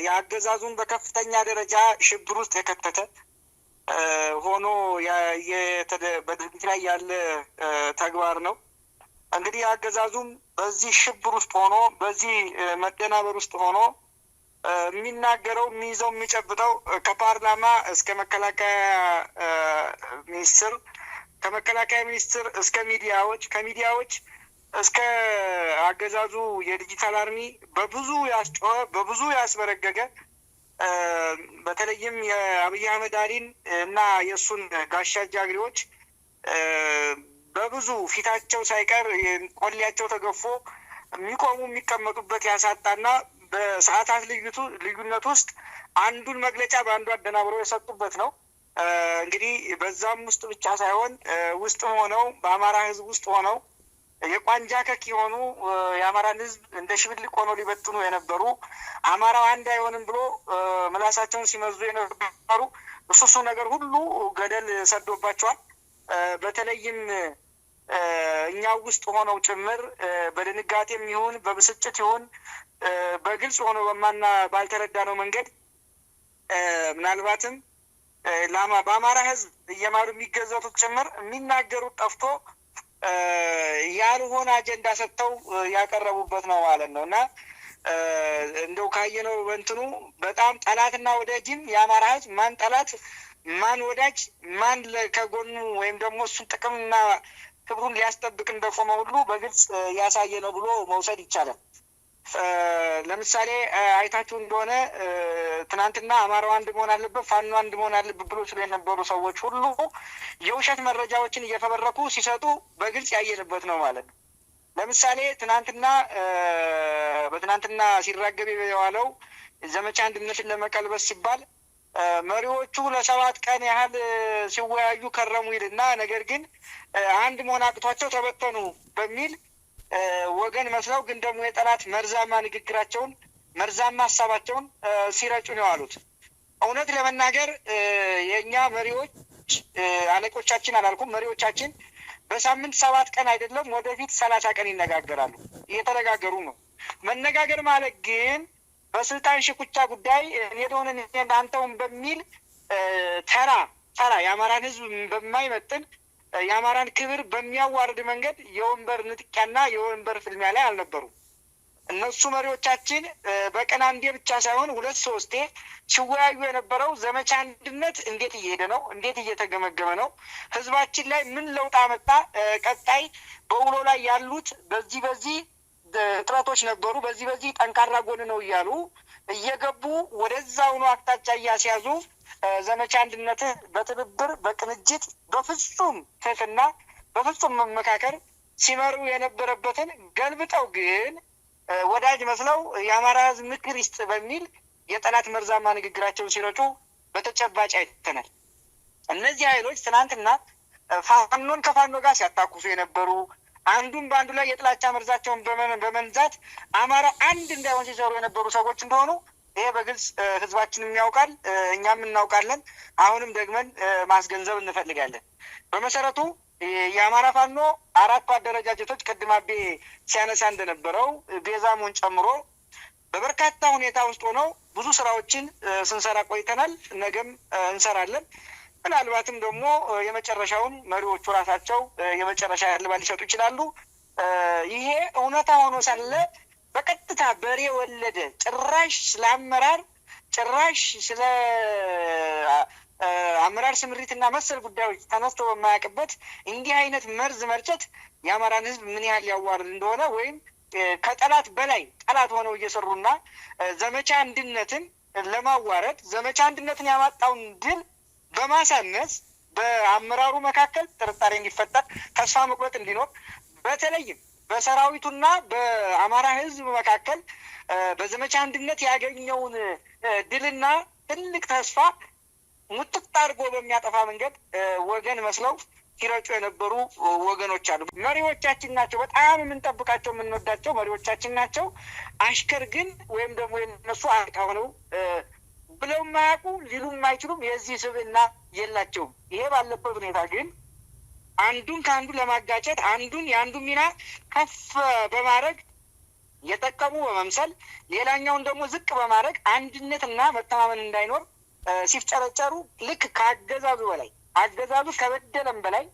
የአገዛዙን በከፍተኛ ደረጃ ሽብር ውስጥ የከተተ ሆኖ በድርጊት ላይ ያለ ተግባር ነው። እንግዲህ አገዛዙም በዚህ ሽብር ውስጥ ሆኖ በዚህ መደናበር ውስጥ ሆኖ የሚናገረው የሚይዘው የሚጨብጠው ከፓርላማ እስከ መከላከያ ሚኒስትር ከመከላከያ ሚኒስትር እስከ ሚዲያዎች ከሚዲያዎች እስከ አገዛዙ የዲጂታል አርሚ በብዙ ያስጮኸ በብዙ ያስበረገገ በተለይም የአብይ አህመድ አሊን እና የእሱን ጋሻ ጃግሬዎች በብዙ ፊታቸው ሳይቀር ቆሌያቸው ተገፎ የሚቆሙ የሚቀመጡበት ያሳጣና በሰዓታት ልዩነት ውስጥ አንዱን መግለጫ በአንዱ አደናብረው የሰጡበት ነው። እንግዲህ በዛም ውስጥ ብቻ ሳይሆን ውስጥም ሆነው በአማራ ህዝብ ውስጥ ሆነው የቋንጃ ከክ የሆኑ የአማራን ህዝብ እንደ ሽብልቅ ሆነው ሊበትኑ የነበሩ አማራው አንድ አይሆንም ብሎ ምላሳቸውን ሲመዙ የነበሩ እሱ ነገር ሁሉ ገደል ሰዶባቸዋል። በተለይም እኛው ውስጥ ሆነው ጭምር በድንጋጤም ይሁን በብስጭት ይሁን በግልጽ ሆኖ ባልተረዳነው መንገድ ምናልባትም በአማራ ህዝብ እየማሩ የሚገዘቱት ጭምር የሚናገሩት ጠፍቶ ያልሆነ አጀንዳ ሰጥተው ያቀረቡበት ነው ማለት ነው። እና እንደው ካየነው በእንትኑ በጣም ጠላትና ወዳጅም የአማራ ህዝብ ማን ጠላት ማን ወዳጅ ማን ከጎኑ ወይም ደግሞ እሱን ጥቅምና ክብሩን ሊያስጠብቅ እንደቆመ ሁሉ በግልጽ ያሳየ ነው ብሎ መውሰድ ይቻላል። ለምሳሌ አይታችሁ እንደሆነ ትናንትና አማራው አንድ መሆን አለበት ፋኖ አንድ መሆን አለበት ብሎ ስለ የነበሩ ሰዎች ሁሉ የውሸት መረጃዎችን እየፈበረኩ ሲሰጡ በግልጽ ያየንበት ነው ማለት ነው። ለምሳሌ በትናንትና ሲራገብ የዋለው ዘመቻ አንድነትን ለመቀልበስ ሲባል መሪዎቹ ለ7 ቀን ያህል ሲወያዩ ከረሙ ይልና ነገር ግን አንድ መሆን አቅቷቸው ተበተኑ በሚል ወገን መስለው ግን ደግሞ የጠላት መርዛማ ንግግራቸውን መርዛማ ሀሳባቸውን ሲረጩ ነው ያሉት። እውነት ለመናገር የእኛ መሪዎች አለቆቻችን አላልኩም መሪዎቻችን በሳምንት 7 ቀን አይደለም ወደፊት 30 ቀን ይነጋገራሉ፣ እየተነጋገሩ ነው። መነጋገር ማለት ግን በስልጣን ሽኩቻ ጉዳይ እኔ አንተውን በሚል ተራ የአማራን ህዝብ በማይመጥን የአማራን ክብር በሚያዋርድ መንገድ የወንበር ንጥቂያና የወንበር ፍልሚያ ላይ አልነበሩም። እነሱ መሪዎቻችን በቀን አንዴ ብቻ ሳይሆን 2-3 ሲወያዩ የነበረው ዘመቻ አንድነት እንዴት እየሄደ ነው፣ እንዴት እየተገመገመ ነው፣ ህዝባችን ላይ ምን ለውጥ አመጣ፣ ቀጣይ በውሎ ላይ ያሉት በዚህ ጥረቶች ነበሩ፣ በዚህ ጠንካራ ጎን ነው እያሉ እየገቡ ወደዛውኑ አቅጣጫ እያስያዙ ዘመቻ አንድነት በትብብር በቅንጅት በፍጹም ትህትና በፍጹም መመካከር ሲመሩ የነበረበትን ገልብጠው ግን ወዳጅ መስለው የአማራ ህዝብ ምክር ይስጥ በሚል የጠላት መርዛማ ንግግራቸውን ሲረጩ በተጨባጭ አይተናል። እነዚህ ኃይሎች ትናንትና ፋኖን ከፋኖ ጋር ሲያታኩሱ የነበሩ አንዱን በአንዱ ላይ የጥላቻ መርዛቸውን በመንዛት አማራ አንድ እንዳይሆን ሲሰሩ የነበሩ ሰዎች እንደሆኑ ይሄ በግልጽ ህዝባችንም ያውቃል፣ እኛም እናውቃለን። አሁንም ደግመን ማስገንዘብ እንፈልጋለን። በመሰረቱ የአማራ ፋኖ 4 አደረጃጀቶች ቅድም አቤ ሲያነሳ እንደነበረው ቤዛሙን ጨምሮ በበርካታ ሁኔታ ውስጥ ሆነው ብዙ ስራዎችን ስንሰራ ቆይተናል። ነገም እንሰራለን። ምናልባትም ደግሞ የመጨረሻውን መሪዎቹ ራሳቸው የመጨረሻ እልባት ሊሰጡ ይችላሉ። ይሄ እውነታ ሆኖ ሳለ በቀጥታ በሬ ወለደ ጭራሽ ስለ አመራር ጭራሽ ስለ አመራር ስምሪትና መሰል ጉዳዮች ተነስቶ በማያውቅበት እንዲህ አይነት መርዝ መርጨት የአማራን ህዝብ ምን ያህል ያዋርድ እንደሆነ ወይም ከጠላት በላይ ጠላት ሆነው እየሰሩና ዘመቻ አንድነትን ለማዋረድ ዘመቻ አንድነትን ያማጣውን ድል በማሳነስ በአመራሩ መካከል ጥርጣሬ እንዲፈጠር ተስፋ መቁረጥ እንዲኖር በተለይም በሰራዊቱና በአማራ ህዝብ መካከል በዘመቻ አንድነት ያገኘውን ድልና ትልቅ ተስፋ ሙጥጥ አድርጎ በሚያጠፋ መንገድ ወገን መስለው ሲረጩ የነበሩ ወገኖች አሉ። መሪዎቻችን ናቸው። በጣም የምንጠብቃቸው የምንወዳቸው መሪዎቻችን ናቸው። አሽከር ግን ወይም ደግሞ የነሱ አለቃ ሆነው ብለው የማያውቁ ሊሉም አይችሉም። የዚህ ስብዕና የላቸውም። ይሄ ባለበት ሁኔታ ግን አንዱን ከአንዱ ለማጋጨት አንዱን የአንዱን ሚና ከፍ በማድረግ የጠቀሙ በመምሰል ሌላኛውን ደግሞ ዝቅ በማድረግ አንድነትና መተማመን እንዳይኖር ሲፍጨረጨሩ ልክ ከአገዛዙ በላይ አገዛዙ ከበደለም በላይ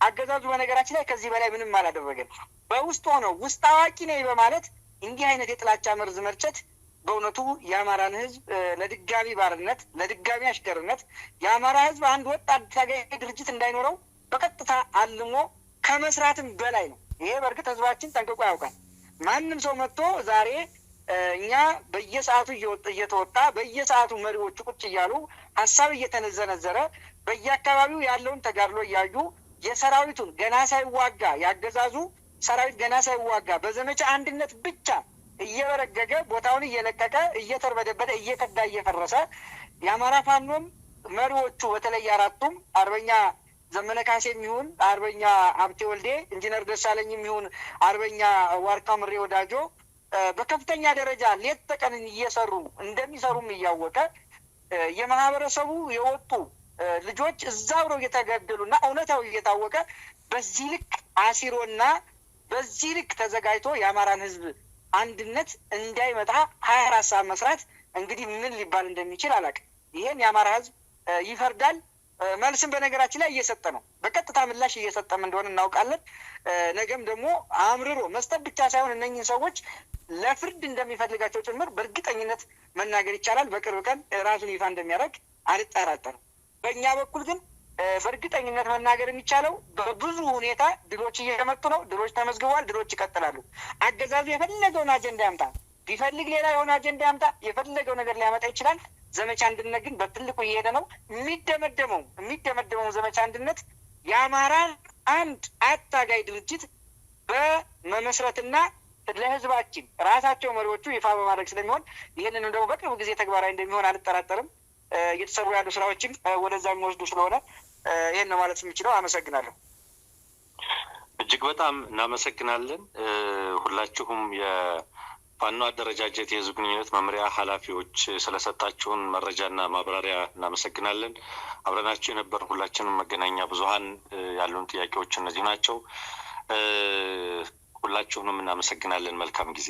አገዛዙ በነገራችን ላይ ከዚህ በላይ ምንም አላደረገም። በውስጥ ሆነው ውስጥ አዋቂ ነኝ በማለት እንዲህ አይነት የጥላቻ መርዝ መርጨት በእውነቱ የአማራን ህዝብ ለድጋሚ ባርነት ለድጋሚ አሽከርነት የአማራ ህዝብ አንድ ወጥ አታጋይ ድርጅት እንዳይኖረው በቀጥታ አልሞ ከመስራትም በላይ ነው። ይሄ በእርግጥ ህዝባችን ጠንቅቆ ያውቃል። ማንም ሰው መጥቶ ዛሬ እኛ በየሰዓቱ እየተወጣ በየሰዓቱ መሪዎቹ ቁጭ እያሉ ሀሳብ እየተነዘነዘረ በየአካባቢው ያለውን ተጋድሎ እያዩ የሰራዊቱን ገና ሳይዋጋ ያገዛዙ ሰራዊት ገና ሳይዋጋ በዘመቻ አንድነት ብቻ እየበረገገ ቦታውን እየለቀቀ እየተርበደበደ እየከዳ እየፈረሰ የአማራ ፋኖም መሪዎቹ በተለይ አራቱም አርበኛ ዘመነ ካሴ የሚሆን አርበኛ ሀብቴ ወልዴ ኢንጂነር ደሳለኝ የሚሆን አርበኛ ዋርካ ምሬ ወዳጆ በከፍተኛ ደረጃ ሌት ተቀን እየሰሩ እንደሚሰሩም እያወቀ የማህበረሰቡ የወጡ ልጆች እዛ አብረው እየተገደሉና እውነታው እየታወቀ በዚህ ልክ አሲሮና በዚህ ልክ ተዘጋጅቶ የአማራን ህዝብ አንድነት እንዳይመጣ 24 ሰዓት መስራት እንግዲህ ምን ሊባል እንደሚችል አላውቅም። ይሄን የአማራ ህዝብ ይፈርዳል። መልስም በነገራችን ላይ እየሰጠ ነው። በቀጥታ ምላሽ እየሰጠም እንደሆነ እናውቃለን። ነገም ደግሞ አምርሮ መስጠት ብቻ ሳይሆን እነኝህን ሰዎች ለፍርድ እንደሚፈልጋቸው ጭምር በእርግጠኝነት መናገር ይቻላል። በቅርብ ቀን ራሱን ይፋ እንደሚያደርግ አልጠራጠርም። በእኛ በኩል ግን በእርግጠኝነት መናገር የሚቻለው በብዙ ሁኔታ ድሎች እየመጡ ነው። ድሎች ተመዝግበዋል። ድሎች ይቀጥላሉ። አገዛዙ የፈለገውን አጀንዳ ያምጣ፣ ቢፈልግ ሌላ የሆነ አጀንዳ ያምጣ፣ የፈለገው ነገር ሊያመጣ ይችላል። ዘመቻ አንድነት ግን በትልቁ እየሄደ ነው። የሚደመደመው ዘመቻ አንድነት የአማራ አንድ አታጋይ ድርጅት በመመስረትና ለህዝባችን ራሳቸው መሪዎቹ ይፋ በማድረግ ስለሚሆን ይህንን ደግሞ በቅርብ ጊዜ ተግባራዊ እንደሚሆን አልጠራጠርም። እየተሰሩ ያሉ ስራዎችን ወደዛ የሚወስዱ ስለሆነ ይህን ነው ማለት የሚችለው። አመሰግናለሁ። እጅግ በጣም እናመሰግናለን። ሁላችሁም የፋኖ አደረጃጀት የህዝብ ግንኙነት መምሪያ ኃላፊዎች ስለሰጣችሁን መረጃና ማብራሪያ እናመሰግናለን። አብረናችሁ የነበርን ሁላችንም መገናኛ ብዙኃን ያሉን ጥያቄዎች እነዚህ ናቸው። ሁላችሁንም እናመሰግናለን። መልካም ጊዜ።